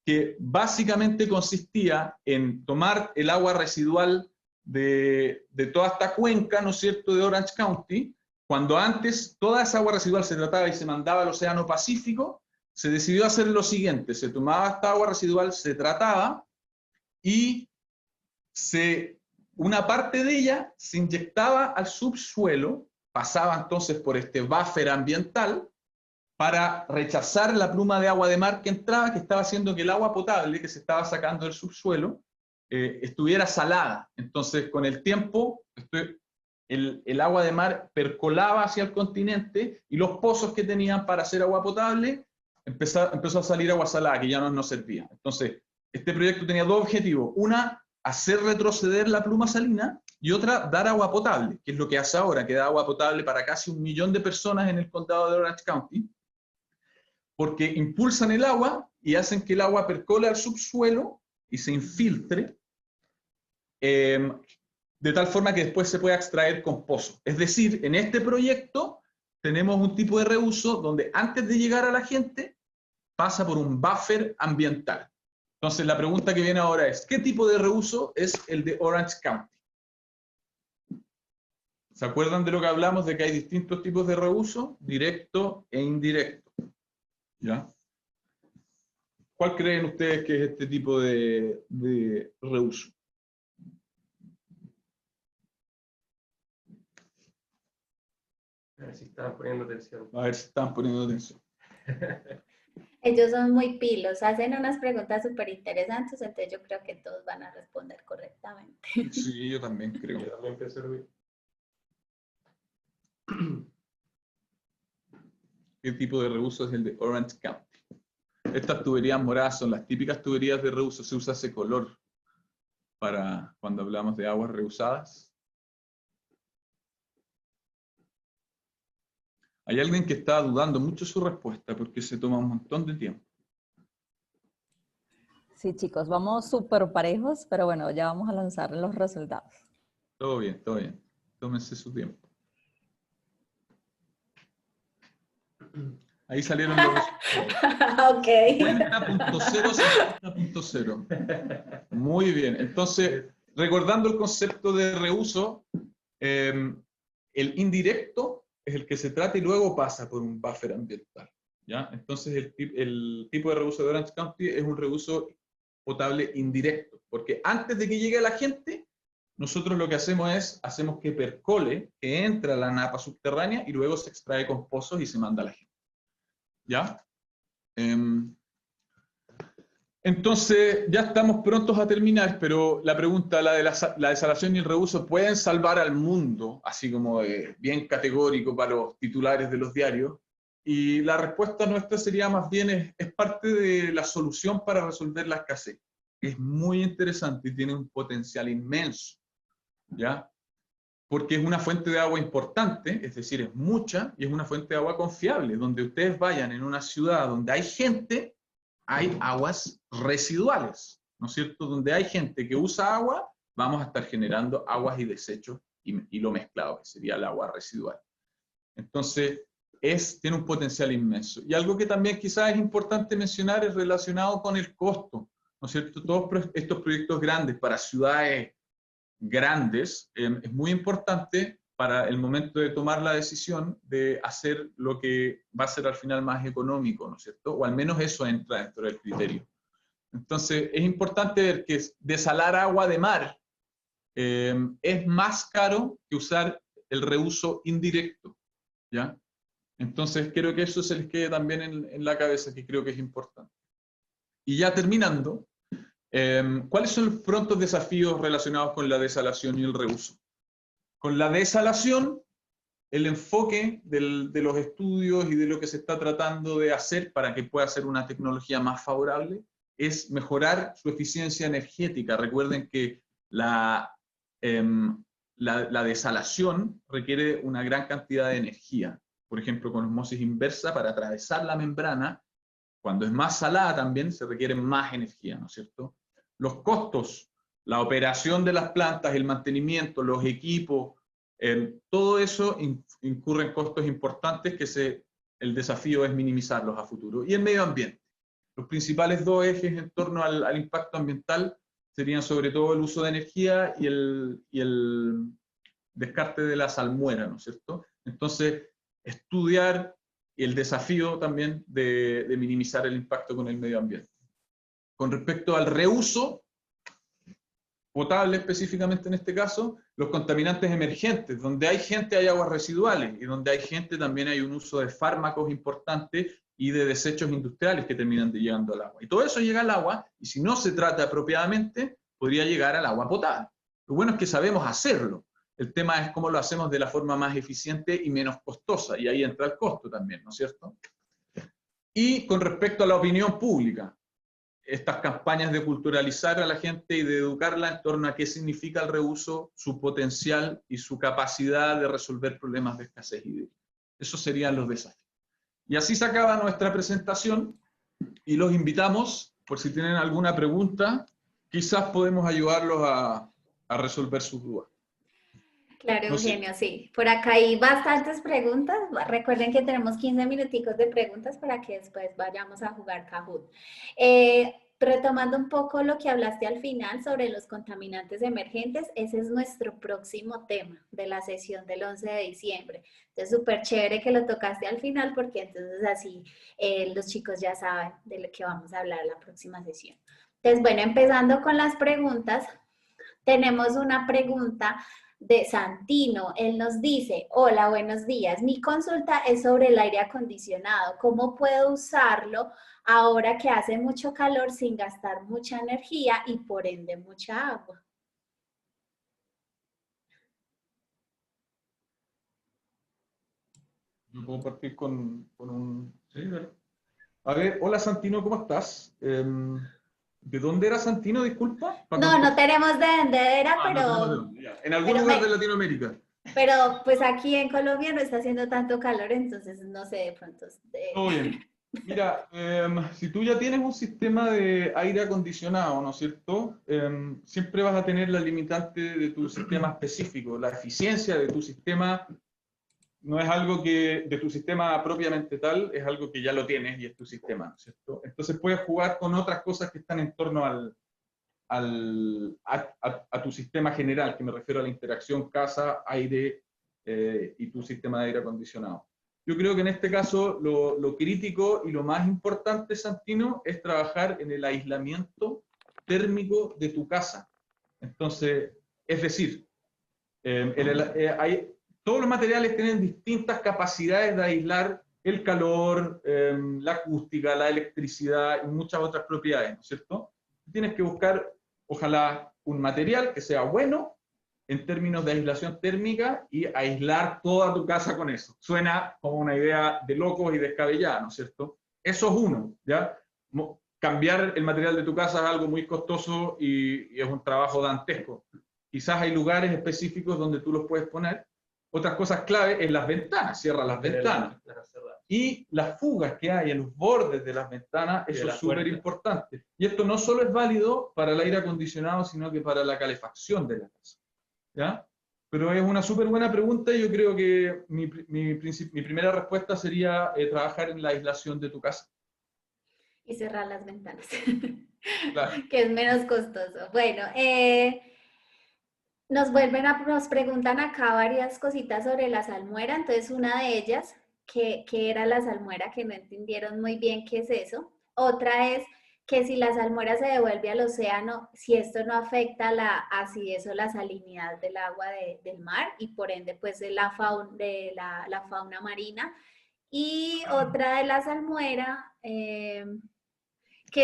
que básicamente consistía en tomar el agua residual de toda esta cuenca, ¿no es cierto?, de Orange County. Cuando antes toda esa agua residual se trataba y se mandaba al Océano Pacífico, se decidió hacer lo siguiente: se tomaba esta agua residual, se trataba y una parte de ella se inyectaba al subsuelo, pasaba entonces por este buffer ambiental para rechazar la pluma de agua de mar que entraba, que estaba haciendo que el agua potable que se estaba sacando del subsuelo estuviera salada. Entonces, con el tiempo, el agua de mar percolaba hacia el continente y los pozos que tenían para hacer agua potable empezó a salir agua salada, que ya no nos servía. Entonces, este proyecto tenía dos objetivos: una, hacer retroceder la pluma salina, y otra, dar agua potable, que es lo que hace ahora, que da agua potable para casi 1 millón de personas en el condado de Orange County, porque impulsan el agua y hacen que el agua percole al subsuelo y se infiltre, de tal forma que después se pueda extraer con pozo. Es decir, en este proyecto tenemos un tipo de reuso donde antes de llegar a la gente pasa por un buffer ambiental. Entonces la pregunta que viene ahora es: ¿qué tipo de reuso es el de Orange County? ¿Se acuerdan de lo que hablamos de que hay distintos tipos de reuso? Directo e indirecto. ¿Ya? ¿Cuál creen ustedes que es este tipo de reuso? A ver si estaban poniendo atención. A ver si están poniendo atención. Ellos son muy pilos, hacen unas preguntas súper interesantes, entonces yo creo que todos van a responder correctamente. Sí, yo también creo. Yo también pienso lo mismo. ¿Qué tipo de reuso es el de Orange County? Estas tuberías moradas son las típicas tuberías de reuso. Se usa ese color para cuando hablamos de aguas reusadas. Hay alguien que está dudando mucho su respuesta porque se toma un montón de tiempo. Sí, chicos, vamos súper parejos, pero bueno, ya vamos a lanzar los resultados. Todo bien, todo bien. Tómense su tiempo. Ahí salieron los resultados. Ok. 50.0, 60.0. Muy bien. Entonces, recordando el concepto de reuso, el indirecto es el que se trata y luego pasa por un buffer ambiental, ¿ya? Entonces, el tipo de reuso de Orange County es un reuso potable indirecto, porque antes de que llegue a la gente, nosotros lo que hacemos que percole, que entra a la napa subterránea y luego se extrae con pozos y se manda a la gente. ¿Ya? Entonces, ya estamos prontos a terminar, pero la pregunta, la desalación y el reuso, ¿pueden salvar al mundo? Así como bien categórico para los titulares de los diarios. Y la respuesta nuestra sería más bien, es parte de la solución para resolver la escasez. Es muy interesante y tiene un potencial inmenso, ¿ya? Porque es una fuente de agua importante, es decir, es mucha, y es una fuente de agua confiable. Donde ustedes vayan en una ciudad donde hay gente, hay aguas residuales, ¿no es cierto? Donde hay gente que usa agua, vamos a estar generando aguas y desechos y lo mezclado, que sería el agua residual. Entonces, tiene un potencial inmenso. Y algo que también quizás es importante mencionar es relacionado con el costo, ¿no es cierto? Todos estos proyectos grandes para ciudades grandes, es muy importante para el momento de tomar la decisión de hacer lo que va a ser al final más económico, ¿no es cierto? O al menos eso entra dentro del criterio. Entonces, es importante ver que desalar agua de mar es más caro que usar el reuso indirecto, ¿ya? Entonces, creo que eso se les quede también en la cabeza, que creo que es importante. Y ya terminando, ¿cuáles son los prontos desafíos relacionados con la desalación y el reuso? Con la desalación, el enfoque de los estudios y de lo que se está tratando de hacer para que pueda ser una tecnología más favorable es mejorar su eficiencia energética. Recuerden que la desalación requiere una gran cantidad de energía. Por ejemplo, con osmosis inversa, para atravesar la membrana, cuando es más salada también se requiere más energía, ¿no es cierto? Los costos, la operación de las plantas, el mantenimiento, los equipos, todo eso incurre en costos importantes que el desafío es minimizarlos a futuro. Y el medio ambiente. Los principales dos ejes en torno al impacto ambiental serían sobre todo el uso de energía y el descarte de la salmuera, ¿no es cierto? Entonces, estudiar el desafío también de minimizar el impacto con el medio ambiente. Con respecto al reuso, potable específicamente en este caso, los contaminantes emergentes, donde hay gente hay aguas residuales, y donde hay gente también hay un uso de fármacos importantes y de desechos industriales que terminan llegando al agua. Y todo eso llega al agua, y si no se trata apropiadamente, podría llegar al agua potable. Lo bueno es que sabemos hacerlo. El tema es cómo lo hacemos de la forma más eficiente y menos costosa, y ahí entra el costo también, ¿no es cierto? Y con respecto a la opinión pública, estas campañas de culturalizar a la gente y de educarla en torno a qué significa el reuso, su potencial y su capacidad de resolver problemas de escasez hídrica. Esos serían los desafíos. Y así se acaba nuestra presentación y los invitamos, por si tienen alguna pregunta, quizás podemos ayudarlos a resolver sus dudas. Claro, No sé. Eugenio, sí. Por acá hay bastantes preguntas. Recuerden que tenemos 15 minuticos de preguntas para que después vayamos a jugar Kahoot. Retomando un poco lo que hablaste al final sobre los contaminantes emergentes, ese es nuestro próximo tema de la sesión del 11 de diciembre. Entonces, súper chévere que lo tocaste al final porque entonces así los chicos ya saben de lo que vamos a hablar la próxima sesión. Entonces, bueno, empezando con las preguntas, tenemos una pregunta de Santino. Él nos dice: hola, buenos días. Mi consulta es sobre el aire acondicionado. ¿Cómo puedo usarlo ahora que hace mucho calor sin gastar mucha energía y por ende mucha agua? Yo puedo partir con un... Sí, claro. A ver, hola Santino, ¿cómo estás? ¿De dónde era Santino, disculpa? No, no tenemos de dónde era, No, en algún lugar de Latinoamérica. Pero pues aquí en Colombia no está haciendo tanto calor, entonces no sé de pronto. Todo bien. Mira, si tú ya tienes un sistema de aire acondicionado, ¿no es cierto? Siempre vas a tener la limitante de tu sistema específico. La eficiencia de tu sistema no es algo que, de tu sistema propiamente tal, es algo que ya lo tienes y es tu sistema, ¿no es cierto? Entonces puedes jugar con otras cosas que están en torno a tu sistema general, que me refiero a la interacción casa, aire y tu sistema de aire acondicionado. Yo creo que en este caso lo crítico y lo más importante, Santino, es trabajar en el aislamiento térmico de tu casa. Entonces, es decir, todos los materiales tienen distintas capacidades de aislar el calor, la acústica, la electricidad y muchas otras propiedades, ¿no es cierto? Tienes que buscar, ojalá, un material que sea bueno en términos de aislación térmica y aislar toda tu casa con eso. Suena como una idea de locos y descabellada, ¿no es cierto? Eso es uno, ¿ya? Cambiar el material de tu casa es algo muy costoso y es un trabajo dantesco. Quizás hay lugares específicos donde tú los puedes poner. Otras cosas clave es las ventanas, cierra las ventanas. Y las fugas que hay en los bordes de las ventanas, eso es súper importante. Y esto no solo es válido para el aire acondicionado, sino que para la calefacción de la casa. ¿Ya? Pero es una súper buena pregunta y yo creo que mi primera respuesta sería trabajar en la aislación de tu casa. Y cerrar las ventanas, Claro. que es menos costoso. Bueno, nos preguntan acá varias cositas sobre la salmuera. Entonces, una de ellas, que era la salmuera, que no entendieron muy bien qué es eso. Otra es que si la salmuera se devuelve al océano, si esto no afecta la acidez o la salinidad del agua del mar y por ende pues de la fauna marina. Y otra de la salmuera, que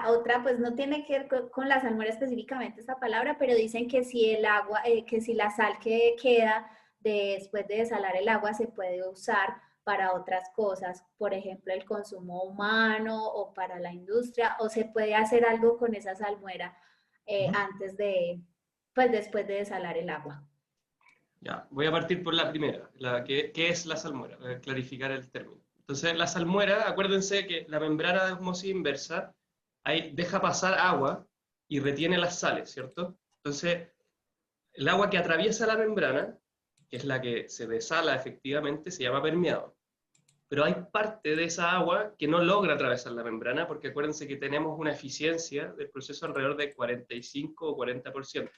otra, pues no tiene que ver con la salmuera específicamente esta palabra, pero dicen que si el agua, que si la sal que queda después de desalar el agua se puede usar para otras cosas, por ejemplo, el consumo humano o para la industria, o se puede hacer algo con esa salmuera antes de, pues después de desalar el agua. Ya, voy a partir por la primera, ¿qué es la salmuera? Voy a clarificar el término. Entonces, la salmuera, acuérdense que la membrana de osmosis inversa ahí deja pasar agua y retiene las sales, ¿cierto? Entonces, el agua que atraviesa la membrana, que es la que se desala efectivamente, se llama permeado. Pero hay parte de esa agua que no logra atravesar la membrana, porque acuérdense que tenemos una eficiencia del proceso alrededor de 45 o 40%. O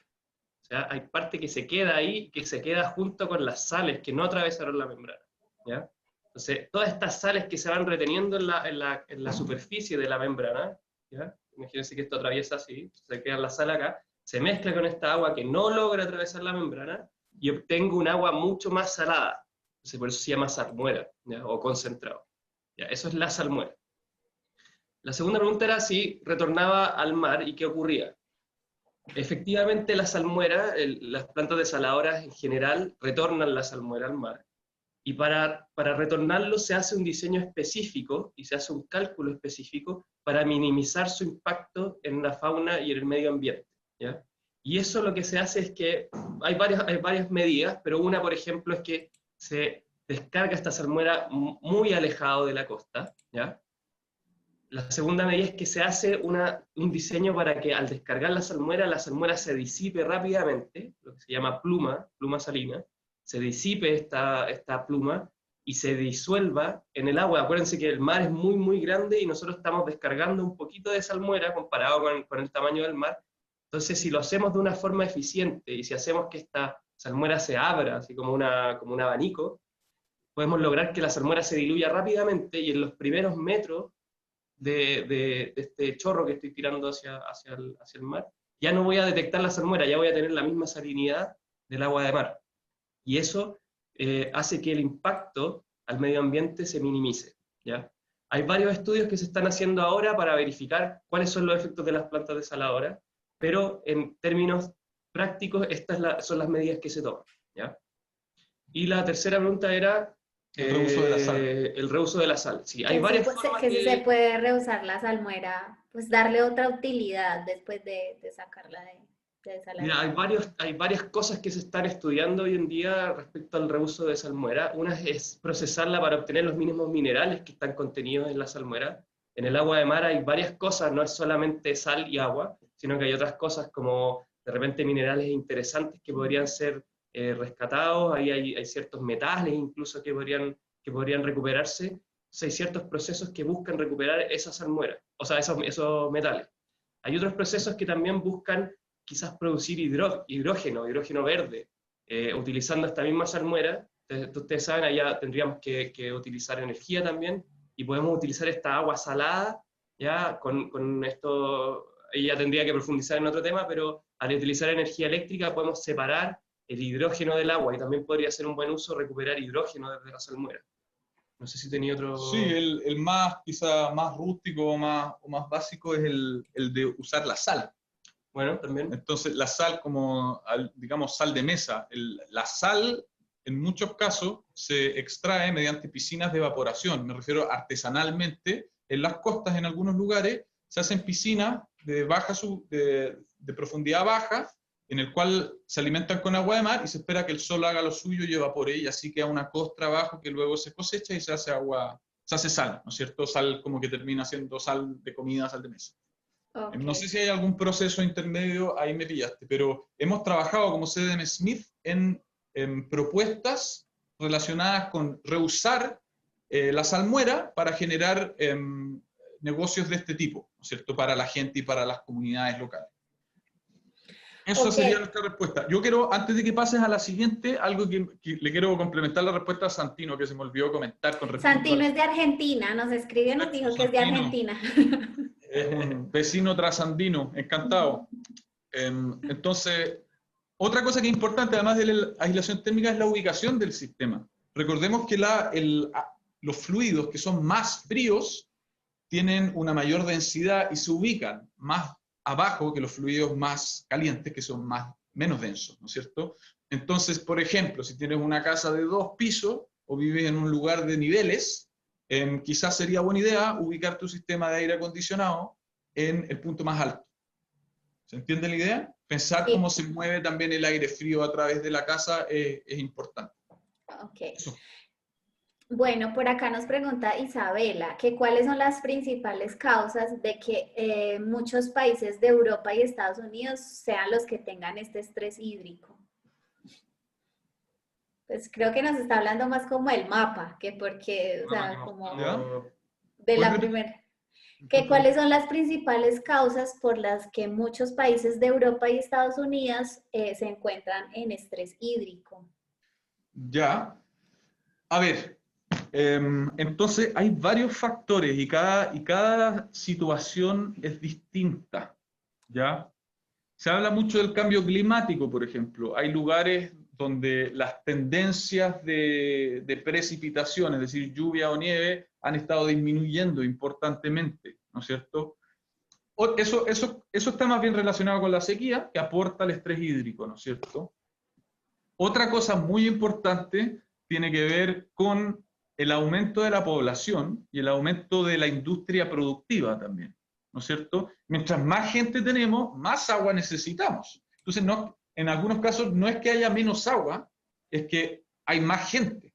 sea, hay parte que se queda ahí, que se queda junto con las sales que no atravesaron la membrana, ¿ya? Entonces, todas estas sales que se van reteniendo en la superficie de la membrana, ¿ya? Imagínense que esto atraviesa así, se queda la sal acá, se mezcla con esta agua que no logra atravesar la membrana y obtengo un agua mucho más salada. Entonces, por eso se llama salmuera, ¿ya? O concentrado. ¿Ya? Eso es la salmuera. La segunda pregunta era si retornaba al mar y qué ocurría. Efectivamente, la salmuera, las plantas desaladoras en general retornan la salmuera al mar. Y para retornarlo se hace un diseño específico y se hace un cálculo específico para minimizar su impacto en la fauna y en el medio ambiente, ¿ya? Y eso lo que se hace es que hay varias medidas, pero una, por ejemplo, es que se descarga esta salmuera muy alejado de la costa, ¿ya? La segunda medida es que se hace un diseño para que al descargar la salmuera se disipe rápidamente, lo que se llama pluma salina, se disipe esta pluma y se disuelva en el agua. Acuérdense que el mar es muy, muy grande y nosotros estamos descargando un poquito de salmuera comparado con el tamaño del mar. Entonces, si lo hacemos de una forma eficiente y si hacemos que esta salmuera se abra, así como un abanico, podemos lograr que la salmuera se diluya rápidamente y en los primeros metros de este chorro que estoy tirando hacia el mar, ya no voy a detectar la salmuera, ya voy a tener la misma salinidad del agua de mar. Y eso hace que el impacto al medio ambiente se minimice, ¿ya? Hay varios estudios que se están haciendo ahora para verificar cuáles son los efectos de las plantas desaladoras, pero en términos prácticos estas son las medidas que se toman, ¿ya? Y la tercera pregunta era el reuso de la sal. El reuso de la sal. Sí, hay varias formas que si se puede reusar la salmuera, pues darle otra utilidad después de sacarla de desalar. Mira, hay varias cosas que se están estudiando hoy en día respecto al reuso de salmuera. Una es procesarla para obtener los mínimos minerales que están contenidos en la salmuera. En el agua de mar hay varias cosas, no es solamente sal y agua, sino que hay otras cosas como de repente minerales interesantes que podrían ser rescatados, ahí hay ciertos metales incluso que podrían recuperarse. Entonces, hay ciertos procesos que buscan recuperar esa salmuera, o sea, esos metales. Hay otros procesos que también buscan quizás producir hidrógeno verde, utilizando esta misma salmuera. Ustedes saben, allá tendríamos que utilizar energía también, y podemos utilizar esta agua salada, ya con esto, ella tendría que profundizar en otro tema, pero al utilizar energía eléctrica podemos separar el hidrógeno del agua, y también podría ser un buen uso recuperar hidrógeno desde la salmuera. No sé si tenía otro... Sí, el quizá más rústico o más básico es el de usar la sal. Bueno, también. Entonces, la sal como, digamos, sal de mesa. La sal, en muchos casos, se extrae mediante piscinas de evaporación. Me refiero artesanalmente. En las costas, en algunos lugares, se hacen piscinas de profundidad baja, en el cual se alimentan con agua de mar y se espera que el sol haga lo suyo y evapore, y así queda una costra abajo que luego se cosecha y se hace sal, ¿no es cierto? Sal como que termina siendo sal de comida, sal de mesa. Okay. No sé si hay algún proceso intermedio, ahí me pillaste, pero hemos trabajado como CDM Smith en propuestas relacionadas con reusar la salmuera para generar negocios de este tipo, ¿no es cierto? Para la gente y para las comunidades locales. Eso sería nuestra respuesta. Yo quiero, antes de que pases a la siguiente, algo que le quiero complementar la respuesta a Santino, que se me olvidó comentar con respecto Santino es de Argentina, nos escribió y nos dijo que es de Argentina. Es un vecino trasandino, encantado. Entonces, otra cosa que es importante, además de la aislación térmica, es la ubicación del sistema. Recordemos que los fluidos que son más fríos tienen una mayor densidad y se ubican más abajo que los fluidos más calientes, que son menos densos, ¿no es cierto? Entonces, por ejemplo, si tienes una casa de 2 pisos o vives en un lugar de niveles, quizás sería buena idea ubicar tu sistema de aire acondicionado en el punto más alto. ¿Se entiende la idea? Pensar Sí. cómo se mueve también el aire frío a través de la casa es importante. Ok. Eso. Bueno, por acá nos pregunta Isabela que cuáles son las principales causas de que muchos países de Europa y Estados Unidos sean los que tengan este estrés hídrico. Pues creo que nos está hablando más como el mapa, que porque, o sea, como ¿Ya? de la ¿Puedes primera. Que cuáles son las principales causas por las que muchos países de Europa y Estados Unidos se encuentran en estrés hídrico. Ya. A ver, entonces hay varios factores y cada situación es distinta, ¿ya? Se habla mucho del cambio climático, por ejemplo. Hay lugares donde las tendencias de precipitación, es decir, lluvia o nieve, han estado disminuyendo importantemente, ¿no es cierto? Eso está más bien relacionado con la sequía, que aporta el estrés hídrico, ¿no es cierto? Otra cosa muy importante tiene que ver con el aumento de la población y el aumento de la industria productiva también, ¿no es cierto? Mientras más gente tenemos, más agua necesitamos. Entonces, no, en algunos casos no es que haya menos agua, es que hay más gente.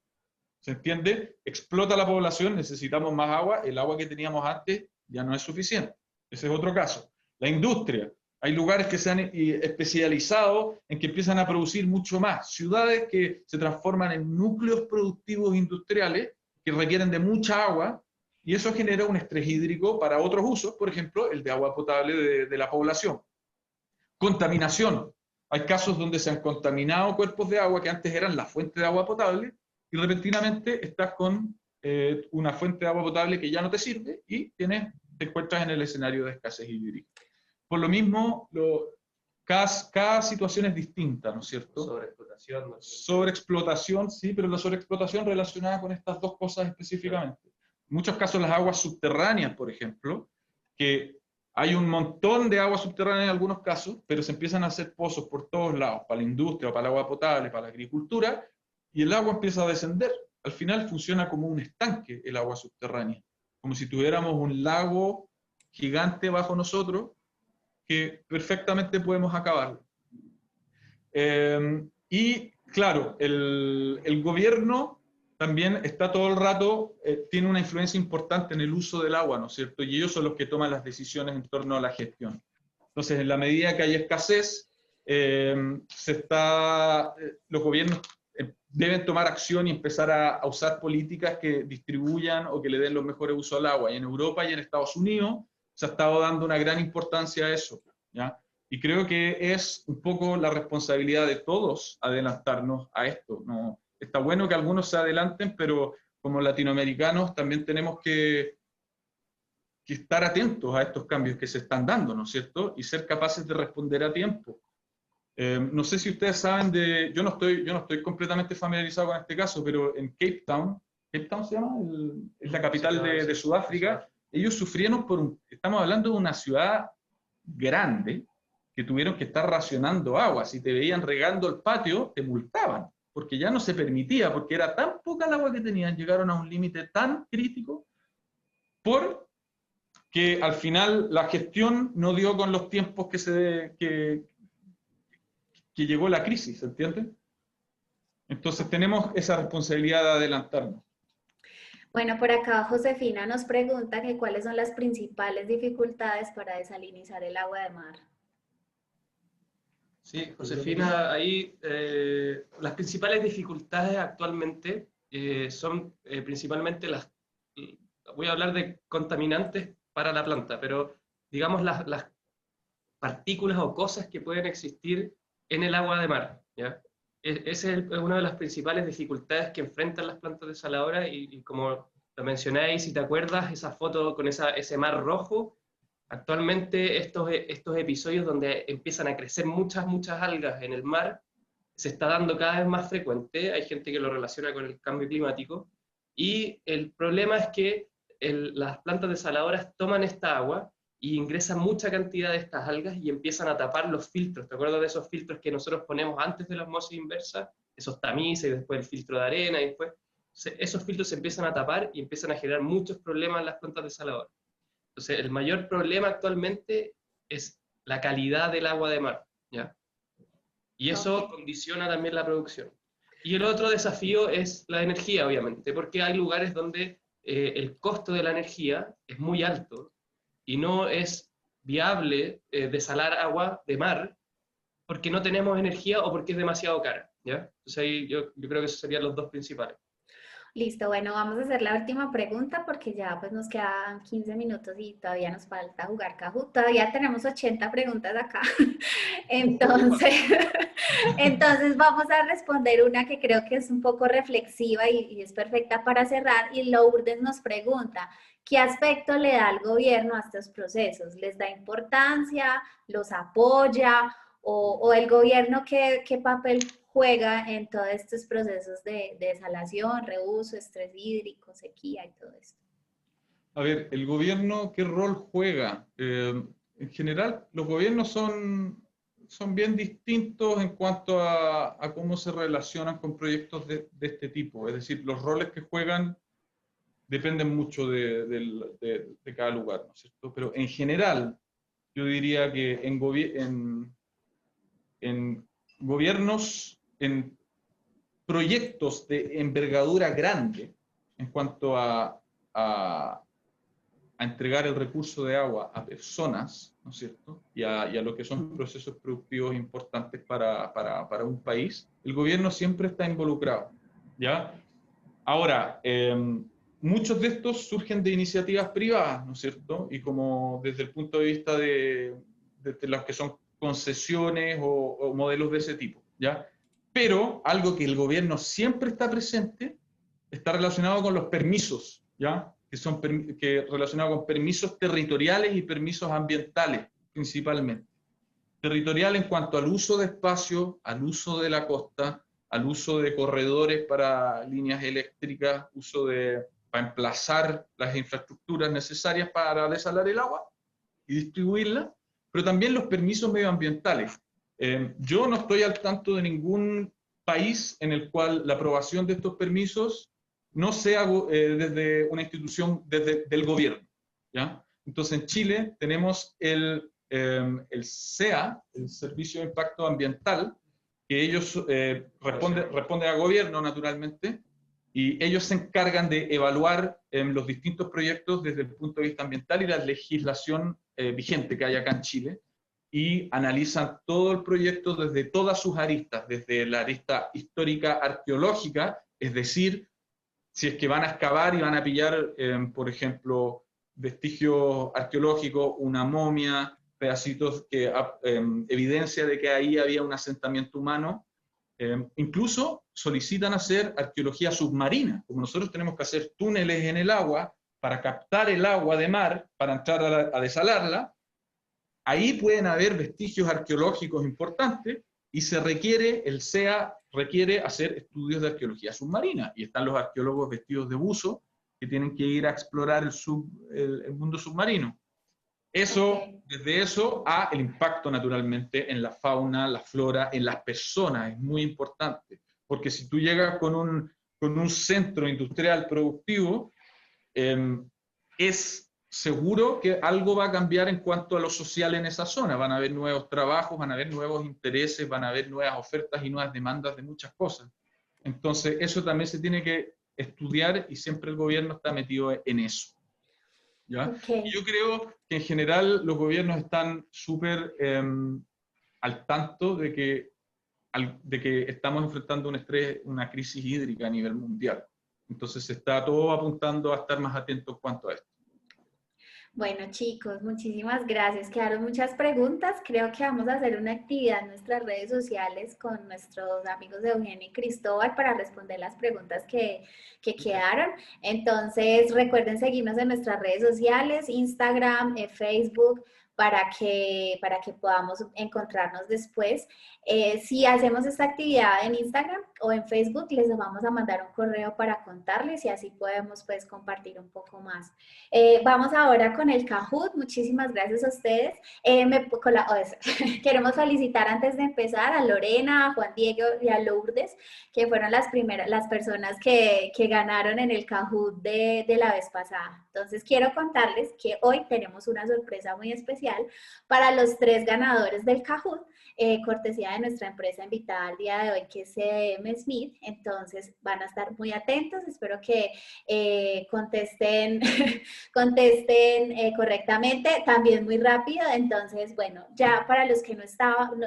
¿Se entiende? Explota la población, necesitamos más agua, el agua que teníamos antes ya no es suficiente. Ese es otro caso. La industria. Hay lugares que se han especializado en que empiezan a producir mucho más. Ciudades que se transforman en núcleos productivos industriales que requieren de mucha agua y eso genera un estrés hídrico para otros usos, por ejemplo, el de agua potable de la población. Contaminación. Hay casos donde se han contaminado cuerpos de agua que antes eran la fuente de agua potable y repentinamente estás con una fuente de agua potable que ya no te sirve y te encuentras en el escenario de escasez hídrica. Por lo mismo, cada situación es distinta, ¿no es cierto? Sobreexplotación. ¿No? Sobreexplotación, sí, pero la sobreexplotación relacionada con estas dos cosas específicamente. En muchos casos las aguas subterráneas, por ejemplo, que hay un montón de agua subterránea en algunos casos, pero se empiezan a hacer pozos por todos lados, para la industria, para el agua potable, para la agricultura, y el agua empieza a descender. Al final funciona como un estanque el agua subterránea, como si tuviéramos un lago gigante bajo nosotros, que perfectamente podemos acabar. Y claro, el gobierno también está todo el rato, tiene una influencia importante en el uso del agua, ¿no es cierto? Y ellos son los que toman las decisiones en torno a la gestión. Entonces, en la medida que hay escasez, los gobiernos deben tomar acción y empezar a usar políticas que distribuyan o que le den los mejores usos al agua. Y en Europa y en Estados Unidos se ha estado dando una gran importancia a eso, ¿ya? Y creo que es un poco la responsabilidad de todos adelantarnos a esto, ¿no? Está bueno que algunos se adelanten, pero como latinoamericanos también tenemos que estar atentos a estos cambios que se están dando, ¿no es cierto? Y ser capaces de responder a tiempo. No sé si ustedes saben yo no estoy completamente familiarizado con este caso, pero en Cape Town se llama, es la capital de Sudáfrica, ellos sufrieron estamos hablando de una ciudad grande, que tuvieron que estar racionando agua. Si te veían regando el patio, te multaban, porque ya no se permitía, porque era tan poca el agua que tenían, llegaron a un límite tan crítico, porque al final la gestión no dio con los tiempos que llegó la crisis, ¿entiendes? Entonces tenemos esa responsabilidad de adelantarnos. Bueno, por acá Josefina nos pregunta que cuáles son las principales dificultades para desalinizar el agua de mar. Sí, Josefina, ahí las principales dificultades actualmente son principalmente voy a hablar de contaminantes para la planta, pero digamos las partículas o cosas que pueden existir en el agua de mar, ¿ya? Esa es una de las principales dificultades que enfrentan las plantas desaladoras y como lo mencionáis, si te acuerdas, esa foto con ese mar rojo, actualmente estos episodios donde empiezan a crecer muchas algas en el mar, se está dando cada vez más frecuente, hay gente que lo relaciona con el cambio climático, y el problema es que las plantas desaladoras toman esta agua y ingresan mucha cantidad de estas algas y empiezan a tapar los filtros. ¿Te acuerdas de esos filtros que nosotros ponemos antes de la osmosis inversa? Esos tamices, y después el filtro de arena, y después esos filtros se empiezan a tapar y empiezan a generar muchos problemas en las plantas desaladoras. Entonces, el mayor problema actualmente es la calidad del agua de mar, ¿ya? Y eso condiciona también la producción. Y el otro desafío es la energía, obviamente, porque hay lugares donde el costo de la energía es muy alto y no es viable desalar agua de mar porque no tenemos energía o porque es demasiado cara, ¿ya? Entonces ahí yo creo que esos serían los dos principales. Listo, bueno, vamos a hacer la última pregunta porque ya pues nos quedan 15 minutos y todavía nos falta jugar Kahoot. Todavía tenemos 80 preguntas acá. Entonces vamos a responder una que creo que es un poco reflexiva y es perfecta para cerrar. Y Lourdes nos pregunta, ¿qué aspecto le da al gobierno a estos procesos? ¿Les da importancia? ¿Los apoya? ¿O el gobierno qué papel juega en todos estos procesos de desalación, reuso, estrés hídrico, sequía y todo esto? A ver, ¿el gobierno qué rol juega? En general, los gobiernos son bien distintos en cuanto a cómo se relacionan con proyectos de este tipo. Es decir, los roles que juegan dependen mucho de cada lugar, ¿no es cierto? Pero en general, yo diría que en gobiernos, en proyectos de envergadura grande, en cuanto a entregar el recurso de agua a personas, ¿no es cierto? Y a lo que son procesos productivos importantes para un país, el gobierno siempre está involucrado, ¿ya? Ahora, muchos de estos surgen de iniciativas privadas, ¿no es cierto? Y como desde el punto de vista de las que son concesiones o modelos de ese tipo, ¿ya? Pero algo que el gobierno siempre está presente está relacionado con los permisos, ¿ya? Que relacionado con permisos territoriales y permisos ambientales, principalmente. Territorial en cuanto al uso de espacio, al uso de la costa, al uso de corredores para líneas eléctricas, para emplazar las infraestructuras necesarias para desalar el agua y distribuirla, pero también los permisos medioambientales. Yo no estoy al tanto de ningún país en el cual la aprobación de estos permisos no sea desde una institución del gobierno, ¿ya? Entonces en Chile tenemos el SEA, el Servicio de Impacto Ambiental, que ellos responden al gobierno naturalmente, y ellos se encargan de evaluar los distintos proyectos desde el punto de vista ambiental y la legislación vigente que hay acá en Chile, y analizan todo el proyecto desde todas sus aristas, desde la arista histórica arqueológica, es decir, si es que van a excavar y van a pillar, por ejemplo, vestigios arqueológicos, una momia, pedacitos que evidencia de que ahí había un asentamiento humano. Incluso solicitan hacer arqueología submarina, como nosotros tenemos que hacer túneles en el agua para captar el agua de mar, para entrar a desalarla. Ahí pueden haber vestigios arqueológicos importantes y el SEA requiere hacer estudios de arqueología submarina, y están los arqueólogos vestidos de buzo que tienen que ir a explorar el mundo submarino. Desde eso a el impacto naturalmente en la fauna, la flora, en las personas, es muy importante, porque si tú llegas con un centro industrial productivo, es seguro que algo va a cambiar en cuanto a lo social en esa zona. Van a haber nuevos trabajos, van a haber nuevos intereses, van a haber nuevas ofertas y nuevas demandas de muchas cosas. Entonces, eso también se tiene que estudiar y siempre el gobierno está metido en eso, ¿ya? Y yo creo que en general los gobiernos están súper al tanto de que estamos enfrentando una crisis hídrica a nivel mundial. Entonces, se está todo apuntando a estar más atentos en cuanto a esto. Bueno, chicos, muchísimas gracias. Quedaron muchas preguntas. Creo que vamos a hacer una actividad en nuestras redes sociales con nuestros amigos de Eugenio y Cristóbal para responder las preguntas que quedaron. Entonces, recuerden seguirnos en nuestras redes sociales, Instagram, Facebook, para que podamos encontrarnos después. Si hacemos esta actividad en Instagram o en Facebook, les vamos a mandar un correo para contarles y así podemos pues compartir un poco más. Vamos ahora con el Kahoot. Muchísimas gracias a ustedes. Queremos felicitar antes de empezar a Lorena, a Juan Diego y a Lourdes, que fueron las personas que ganaron en el Kahoot de la vez pasada. Entonces quiero contarles que hoy tenemos una sorpresa muy especial para los 3 ganadores del Kahoot, cortesía de nuestra empresa invitada al día de hoy, que es CDM Smith. Entonces van a estar muy atentos, espero que contesten correctamente, también muy rápido. Entonces, bueno, ya para los que no son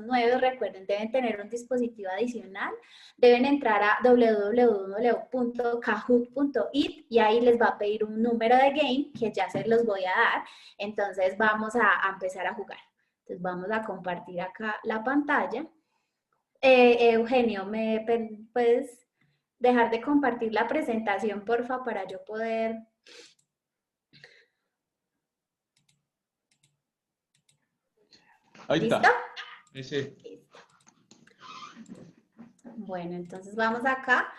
nuevos, recuerden, deben tener un dispositivo adicional, deben entrar a www.kahoot.it y ahí les va a pedir un número de game que ya se los voy a dar. Entonces vamos a empezar a jugar. Entonces vamos a compartir acá la pantalla. Eugenio, ¿me puedes dejar de compartir la presentación, porfa, para yo poder... Ahí ¿Listo? está. Sí. Listo. Bueno, entonces vamos acá.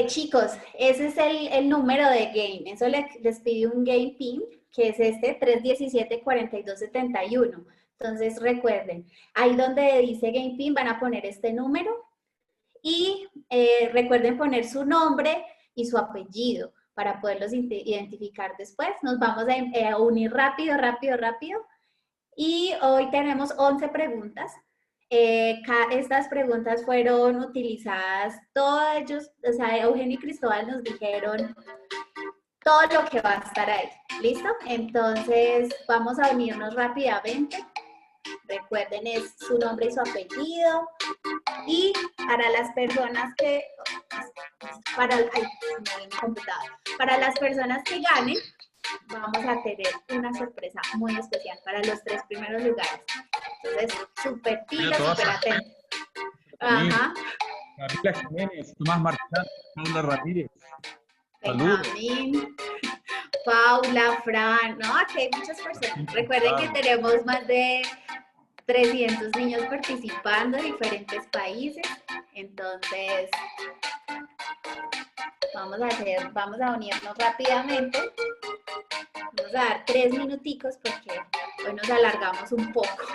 Chicos, ese es el número de game. Eso les pide un game pin, que es este, 317-4271. Entonces recuerden, ahí donde dice game pin van a poner este número y recuerden poner su nombre y su apellido para poderlos identificar después. Nos vamos a unir rápido. Y hoy tenemos 11 preguntas. Estas preguntas fueron utilizadas, todos ellos, o sea, Eugenio y Cristóbal nos dijeron todo lo que va a estar ahí. ¿Listo? Entonces vamos a unirnos rápidamente. Recuerden, es su nombre y su apellido. Y para las personas que... para las personas que ganen, vamos a tener una sorpresa muy especial para los 3 primeros lugares. Entonces, súper pilas, súper atentos. Ajá. Camila Jiménez, Tomás Marchán, Paula Ramírez. Benjamín, Paula, Fran, no, aquí hay muchas personas. Recuerden que tenemos más de 300 niños participando de diferentes países. Entonces, vamos a unirnos rápidamente. Vamos a dar 3 minuticos porque hoy nos alargamos un poco.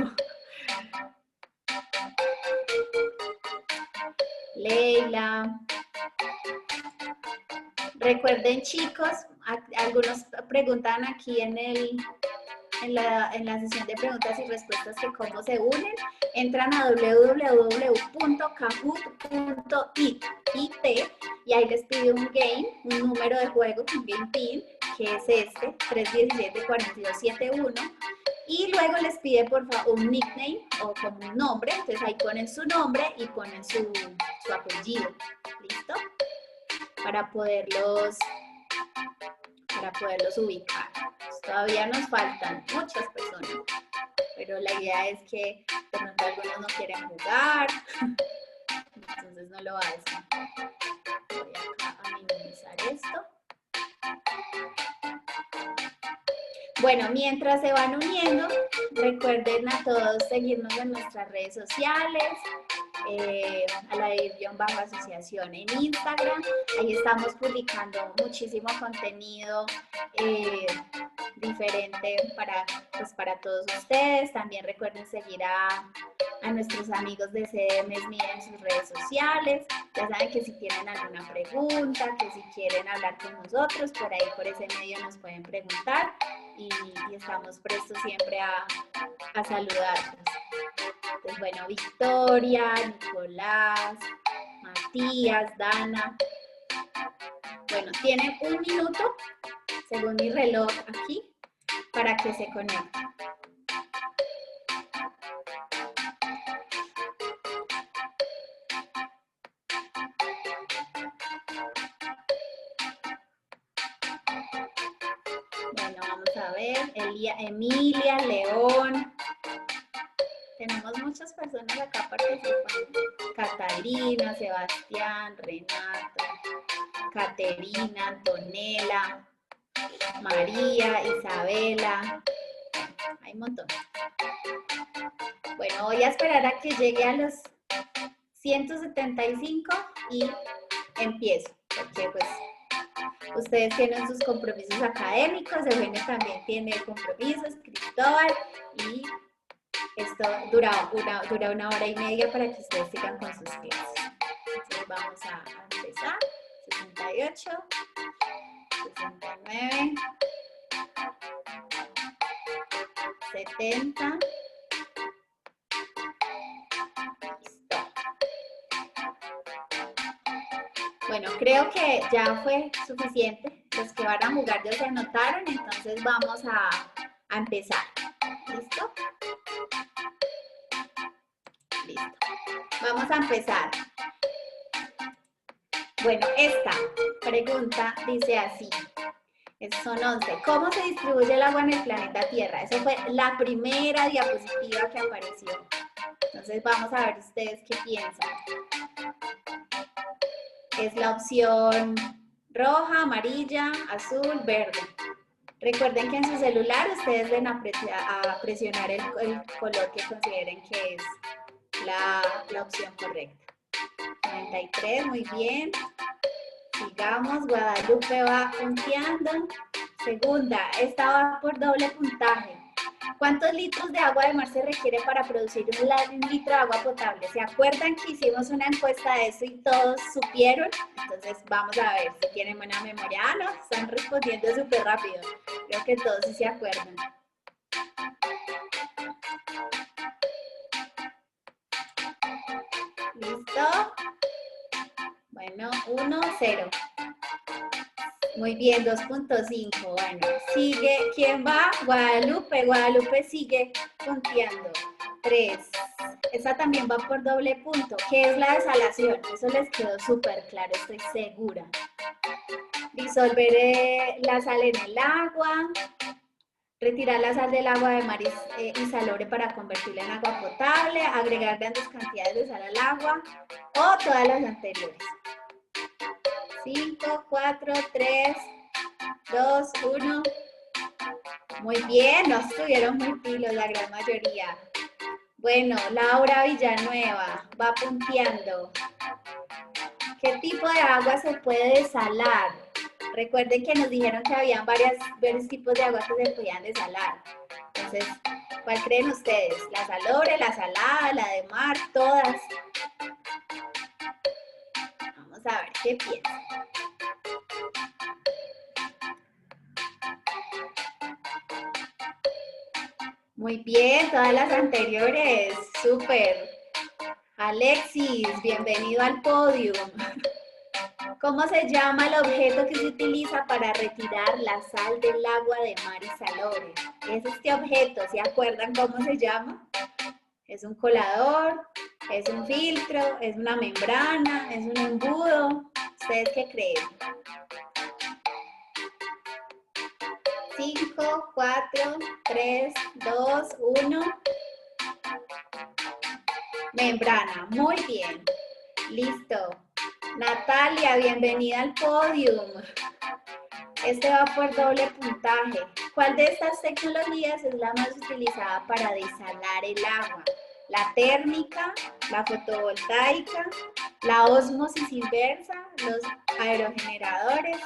Leila. Recuerden, chicos, algunos preguntan aquí en la sesión de preguntas y respuestas que cómo se unen. Entran a www.kahoot.it y ahí les pide un game, un número de juego, un game pin, que es este, 317-4271. Y luego les pide por favor un nickname o como un nombre. Entonces ahí ponen su nombre y ponen su apellido. ¿Listo? Para poderlos ubicar. Pues todavía nos faltan muchas personas, pero la idea es que de pronto algunos no quieren jugar, entonces no lo hacen. Voy acá a minimizar esto. Bueno, mientras se van uniendo, recuerden a todos seguirnos en nuestras redes sociales, a la _asociación en Instagram. Ahí estamos publicando muchísimo contenido diferente para todos ustedes. También recuerden seguir a nuestros amigos de CDM Smith en sus redes sociales. Ya saben que si tienen alguna pregunta, que si quieren hablar con nosotros, por ahí, por ese medio nos pueden preguntar y estamos prestos siempre a saludarlos. Entonces, bueno, Victoria, Nicolás, Matías, Dana. Bueno, tienen 1 minuto, según mi reloj aquí, para que se conecten. Bueno, vamos a ver. Emilia, León. Tenemos muchas personas acá participando. Catalina, Sebastián, Renato, Caterina, Antonella, María, Isabela, Hay un montón. Bueno, voy a esperar a que llegue a los 175 y empiezo, porque pues ustedes tienen sus compromisos académicos, Eugenio también tiene compromisos, Cristóbal, y esto dura una hora y media para que ustedes sigan con sus clases. Entonces vamos a empezar. 68, 69, 70. Listo. Bueno, creo que ya fue suficiente. Los que van a jugar ya se anotaron, entonces vamos a empezar. ¿Listo? Listo. Vamos a empezar. Bueno, esta pregunta dice así. Son 11. ¿Cómo se distribuye el agua en el planeta Tierra? Esa fue la primera diapositiva que apareció. Entonces vamos a ver ustedes qué piensan. Es la opción roja, amarilla, azul, verde. Recuerden que en su celular ustedes deben presionar el color que consideren que es la opción correcta. 93, muy bien. Sigamos, Guadalupe va punteando. Segunda, esta va por doble puntaje. ¿Cuántos litros de agua de mar se requiere para producir un litro de agua potable? ¿Se acuerdan que hicimos una encuesta de eso y todos supieron? Entonces vamos a ver si tienen buena memoria. Ah, no, están respondiendo súper rápido. Creo que todos sí se acuerdan. ¿Listo? Bueno, 1, 0. Muy bien, 2.5. Bueno, sigue. ¿Quién va? Guadalupe. Guadalupe sigue punteando. 3. Esa también va por doble punto. ¿Qué es la desalación? Eso les quedó súper claro, estoy segura. Disolver la sal en el agua. Retirar la sal del agua de mar y salobre para convertirla en agua potable. Agregar grandes cantidades de sal al agua. O todas las anteriores. 5, 4, 3, 2, 1. Muy bien, no estuvieron muy pilos la gran mayoría. Bueno, Laura Villanueva va punteando. ¿Qué tipo de agua se puede desalar? Recuerden que nos dijeron que habían varios tipos de agua que se podían desalar. Entonces, ¿cuál creen ustedes? ¿La salobre, la salada, la de mar? Todas. Vamos a ver qué piensan. Muy bien, todas las anteriores. Súper. Alexis, bienvenido al podio. ¿Cómo se llama el objeto que se utiliza para retirar la sal del agua de mar y salobre? Es este objeto, ¿se acuerdan cómo se llama? Es un colador, es un filtro, es una membrana, es un embudo. ¿Ustedes qué creen? 5, 4, 3, 2, 1. Membrana, muy bien. Listo. Natalia, bienvenida al podium. Este va por doble puntaje. ¿Cuál de estas tecnologías es la más utilizada para desalar el agua? La térmica, la fotovoltaica, la ósmosis inversa, los aerogeneradores.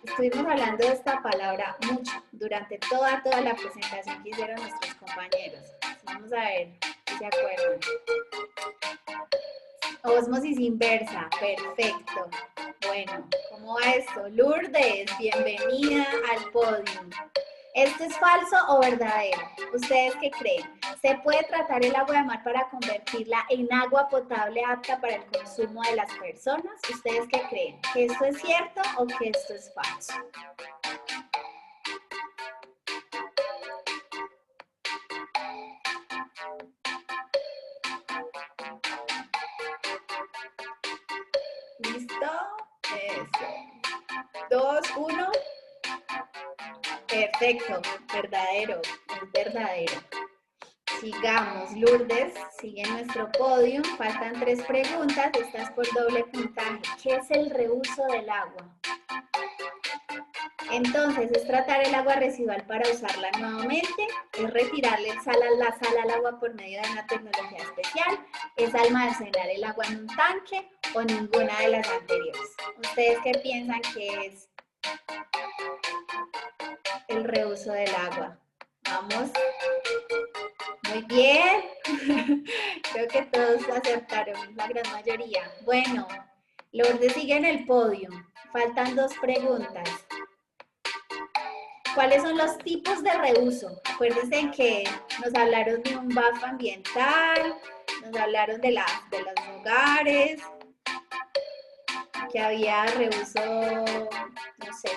Estuvimos hablando de esta palabra mucho durante toda la presentación que hicieron nuestros compañeros. Vamos a ver si se acuerdan. Ósmosis inversa, perfecto. Bueno, ¿cómo va esto? Lourdes, bienvenida al podio. ¿Esto es falso o verdadero? ¿Ustedes qué creen? ¿Se puede tratar el agua de mar para convertirla en agua potable apta para el consumo de las personas? ¿Ustedes qué creen? ¿Que esto es cierto o que esto es falso? ¿Listo? Eso. 2, 1. Perfecto, verdadero, es verdadero. Sigamos, Lourdes, sigue nuestro podio. Faltan 3 preguntas, estas por doble puntaje. ¿Qué es el reuso del agua? Entonces, es tratar el agua residual para usarla nuevamente, es retirarle la sal al agua por medio de una tecnología especial, es almacenar el agua en un tanque o ninguna de las anteriores. ¿Ustedes qué piensan que es el reuso del agua? Vamos. Muy bien. Creo que todos acertaron, la gran mayoría. Bueno, Lourdes sigue en el podio. Faltan 2 preguntas. ¿Cuáles son los tipos de reuso? Acuérdense que nos hablaron de un BAF ambiental, nos hablaron de los hogares, que había reuso, no sé.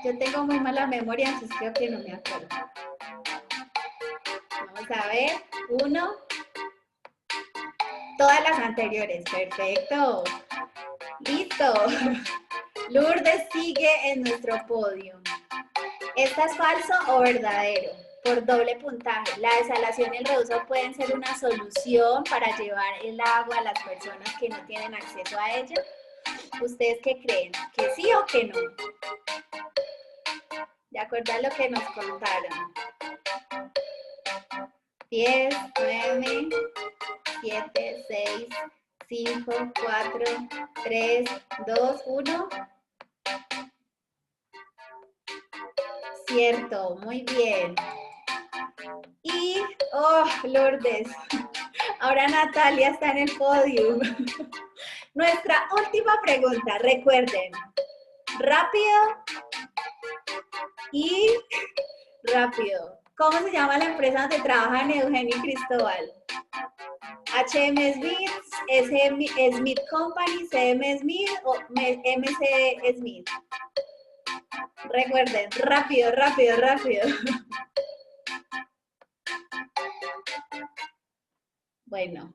Yo tengo muy mala memoria, entonces creo que no me acuerdo. Vamos a ver. 1. Todas las anteriores. Perfecto. Listo. Lourdes sigue en nuestro podio. ¿Esta es falso o verdadero? Por doble puntaje. La desalación y el reuso pueden ser una solución para llevar el agua a las personas que no tienen acceso a ella. ¿Ustedes qué creen? ¿Que sí o que no? De acuerdo a lo que nos contaron. 10, 9, 7, 6, 5, 4, 3, 2, 1. Cierto, muy bien. Y, Lourdes, ahora Natalia está en el podio. Nuestra última pregunta, recuerden, rápido y rápido. ¿Cómo se llama la empresa donde trabajan Eugenio y Cristóbal? HM Smith, SM Smith Company, CM Smith o MC Smith. Recuerden, rápido, rápido, rápido. Bueno,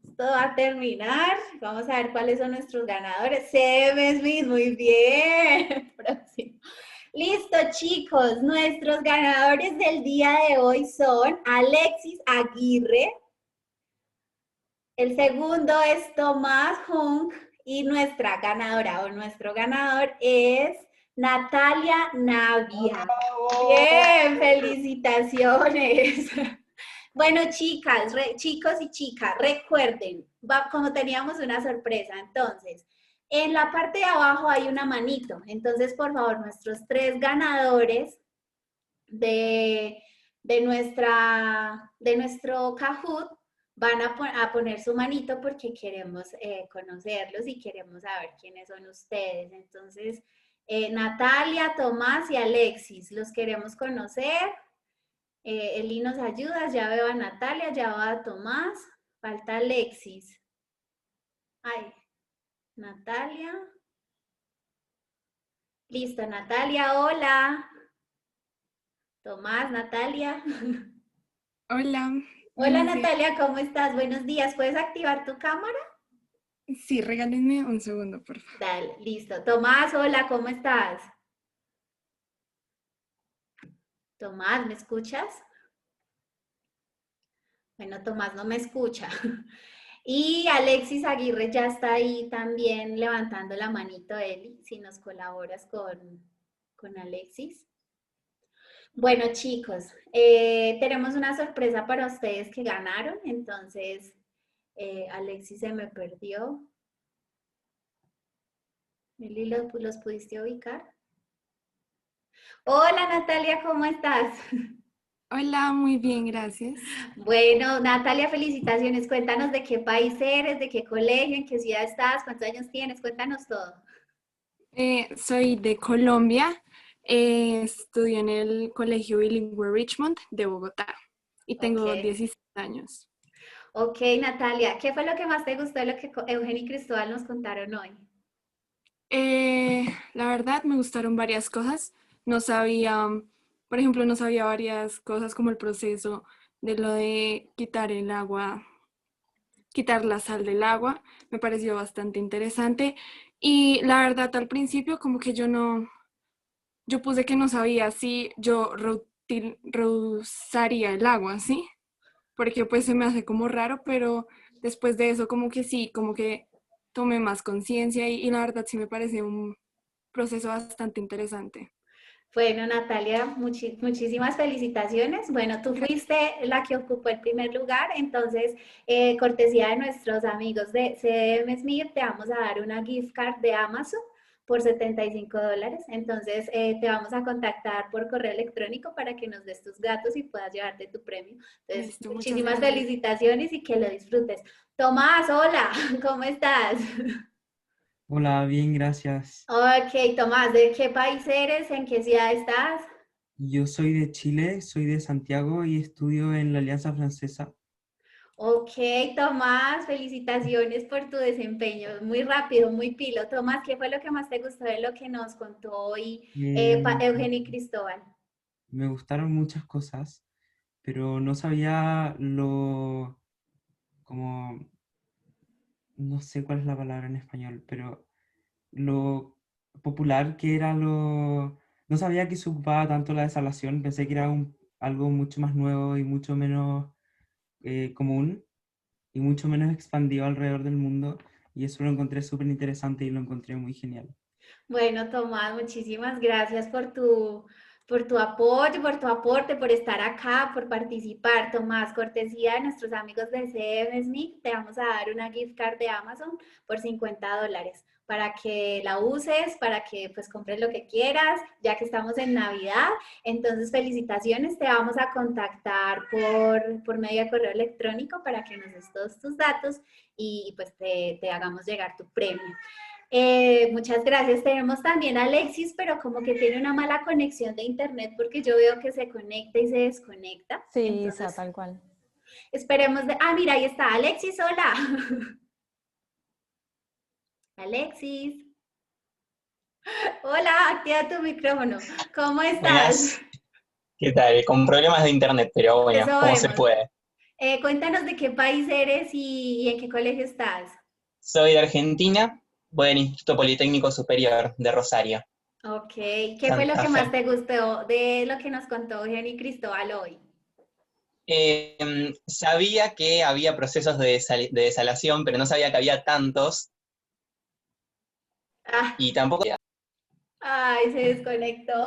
esto va a terminar. Vamos a ver cuáles son nuestros ganadores. CM Smith, muy bien. Próximo. Listo, chicos. Nuestros ganadores del día de hoy son Alexis Aguirre. El segundo es Tomás Hung y nuestra ganadora o nuestro ganador es Natalia Navia. Bien, felicitaciones. Bueno, chicas, chicos y chicas, recuerden, como teníamos una sorpresa, entonces, en la parte de abajo hay una manito. Entonces, por favor, nuestros 3 ganadores de nuestro Kahoot van a poner su manito porque queremos conocerlos y queremos saber quiénes son ustedes. Entonces, Natalia, Tomás y Alexis, los queremos conocer. Eli nos ayuda, ya veo a Natalia, ya veo a Tomás, falta Alexis. Ay, Natalia. Listo, Natalia, hola. Tomás, Natalia. Hola. Hola Natalia, ¿cómo estás? Buenos días. ¿Puedes activar tu cámara? Sí, regálenme un segundo, por favor. Dale, listo. Tomás, hola, ¿cómo estás? Tomás, ¿me escuchas? Bueno, Tomás no me escucha. Y Alexis Aguirre ya está ahí también levantando la manito, Eli, si nos colaboras con Alexis. Bueno, chicos, tenemos una sorpresa para ustedes que ganaron, entonces Alexis se me perdió. Eli, ¿los pudiste ubicar? Hola Natalia, ¿cómo estás? Hola, muy bien, gracias. Bueno, Natalia, felicitaciones. Cuéntanos de qué país eres, de qué colegio, en qué ciudad estás, cuántos años tienes, cuéntanos todo. Soy de Colombia, estudio en el Colegio Bilingüe Richmond de Bogotá y tengo 16 años. Ok, Natalia, ¿qué fue lo que más te gustó de lo que Eugenio y Cristóbal nos contaron hoy? La verdad me gustaron varias cosas. No sabía, por ejemplo, no sabía varias cosas como el proceso de lo de quitar el agua, quitar la sal del agua. Me pareció bastante interesante. Y la verdad al principio como que yo puse que no sabía si yo reusaría el agua, ¿sí? Porque pues se me hace como raro, pero después de eso como que sí, como que tomé más conciencia y la verdad sí me parece proceso bastante interesante. Bueno, Natalia, muchísimas felicitaciones. Bueno, tú fuiste la que ocupó el primer lugar, entonces, cortesía de nuestros amigos de CDM Smith, te vamos a dar una gift card de Amazon por $75. Entonces, te vamos a contactar por correo electrónico para que nos des tus datos y puedas llevarte tu premio. Entonces, Listo, muchas muchísimas gracias. felicitaciones y que lo disfrutes. Tomás, hola, ¿cómo estás? Hola, bien, gracias. Ok, Tomás, ¿de qué país eres? ¿En qué ciudad estás? Yo soy de Chile, soy de Santiago y estudio en la Alianza Francesa. Ok, Tomás, felicitaciones por tu desempeño. Muy rápido, muy pilo. Tomás, ¿qué fue lo que más te gustó de lo que nos contó hoy Eh, Eugenio y Cristóbal? Me gustaron muchas cosas, pero no sabía como, no sé cuál es la palabra en español, pero lo popular que era no sabía que se ocupaba tanto la desalación, pensé que era algo mucho más nuevo y mucho menos común y mucho menos expandido alrededor del mundo, y eso lo encontré súper interesante y lo encontré muy genial. Bueno, Tomás, muchísimas gracias por tu apoyo, por tu aporte, por estar acá, por participar. Tomás, cortesía de nuestros amigos de CM Smith, te vamos a dar una gift card de Amazon por $50 para que la uses, para que pues compres lo que quieras, ya que estamos en Navidad. Entonces, felicitaciones, te vamos a contactar por medio de correo electrónico para que nos des todos tus datos y pues te hagamos llegar tu premio. Muchas gracias. Tenemos también a Alexis, pero como que tiene una mala conexión de internet porque yo veo que se conecta y se desconecta. Sí, Entonces, tal cual. esperemos de... Ah, mira, ahí está. Alexis, hola. Alexis. Hola, activa tu micrófono. ¿Cómo estás? Buenas, ¿qué tal? Con problemas de internet, pero bueno, Eso ¿cómo se vemos. puede? Cuéntanos de qué país eres y en qué colegio estás. Soy de Argentina, voy al Instituto Politécnico Superior de Rosario, Ok, ¿qué fue lo Santa que más Fe. te gustó de lo que nos contó Eugenio y Cristóbal hoy? Sabía que había procesos de desalación, pero no sabía que había tantos Ah, y tampoco... ay, se desconectó.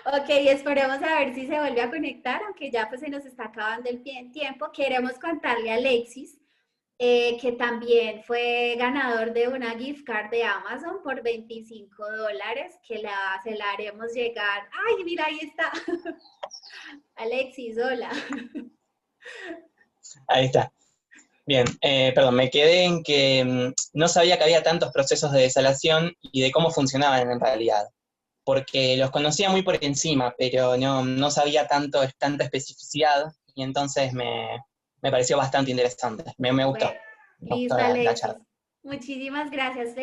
Ok, esperemos a ver si se vuelve a conectar, aunque ya pues se nos está acabando el tiempo. Queremos contarle a Alexis que también fue ganador de una gift card de Amazon por $25, que se la haremos llegar. Ay, mira, ahí está. Alexis, hola. Ahí está. Bien, perdón, me quedé en que no sabía que había tantos procesos de desalación y de cómo funcionaban en realidad, porque los conocía muy por encima, pero no sabía tanta especificidad, y entonces me pareció bastante interesante. Me gustó, Bueno, me gustó listo, la Alexis. charla. Muchísimas gracias.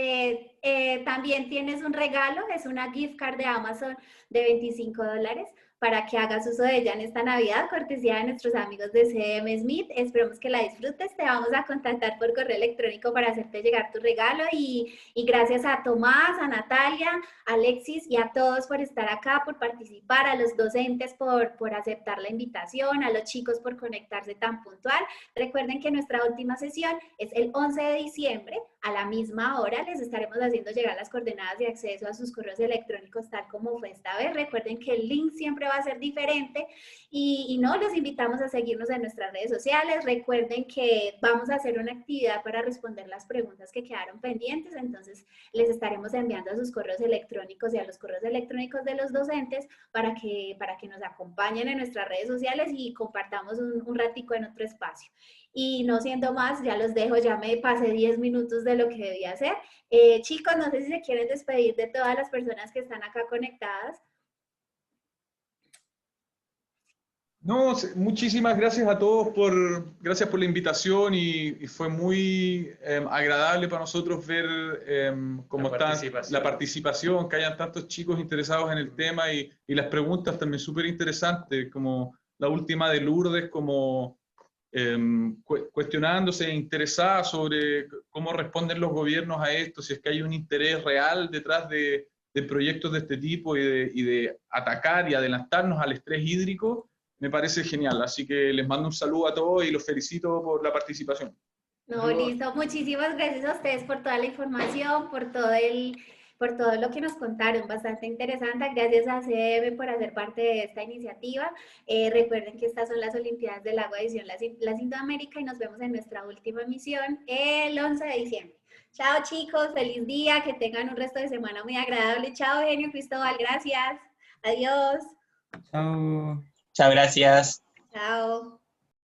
También tienes un regalo, es una gift card de Amazon de $25 para que hagas uso de ella en esta Navidad, cortesía de nuestros amigos de CM Smith. Esperemos que la disfrutes. Te vamos a contactar por correo electrónico para hacerte llegar tu regalo y gracias a Tomás, a Natalia, a Alexis y a todos por estar acá, por participar, a los docentes por aceptar la invitación, a los chicos por conectarse tan puntual. Recuerden que nuestra última sesión es el 11 de diciembre, a la misma hora les estaremos haciendo llegar las coordenadas de acceso a sus correos electrónicos tal como fue esta vez. Recuerden que el link siempre va a ser diferente y no, los invitamos a seguirnos en nuestras redes sociales. Recuerden que vamos a hacer una actividad para responder las preguntas que quedaron pendientes, entonces les estaremos enviando a sus correos electrónicos y a los correos electrónicos de los docentes para que nos acompañen en nuestras redes sociales y compartamos un ratico en otro espacio. Y no siendo más, ya los dejo, ya me pasé 10 minutos de lo que debía hacer. Chicos, no sé si se quieren despedir de todas las personas que están acá conectadas. No, muchísimas gracias a todos gracias por la invitación y fue muy agradable para nosotros ver cómo está la participación, que hayan tantos chicos interesados en el tema y las preguntas también súper interesantes, como la última de Lourdes, como cuestionándose, interesada sobre cómo responden los gobiernos a esto, si es que hay un interés real detrás de proyectos de este tipo y de atacar y adelantarnos al estrés hídrico. Me parece genial, así que les mando un saludo a todos y los felicito por la participación. No, listo. Muchísimas gracias a ustedes por toda la información, por todo por todo lo que nos contaron, bastante interesante. Gracias a CDM por hacer parte de esta iniciativa. Recuerden que estas son las Olimpiadas del Agua edición Latinoamérica y nos vemos en nuestra última emisión el 11 de diciembre. Chao chicos, feliz día, que tengan un resto de semana muy agradable. Chao Eugenio, Cristóbal, gracias. Adiós. Chao. Chao, gracias. Chao.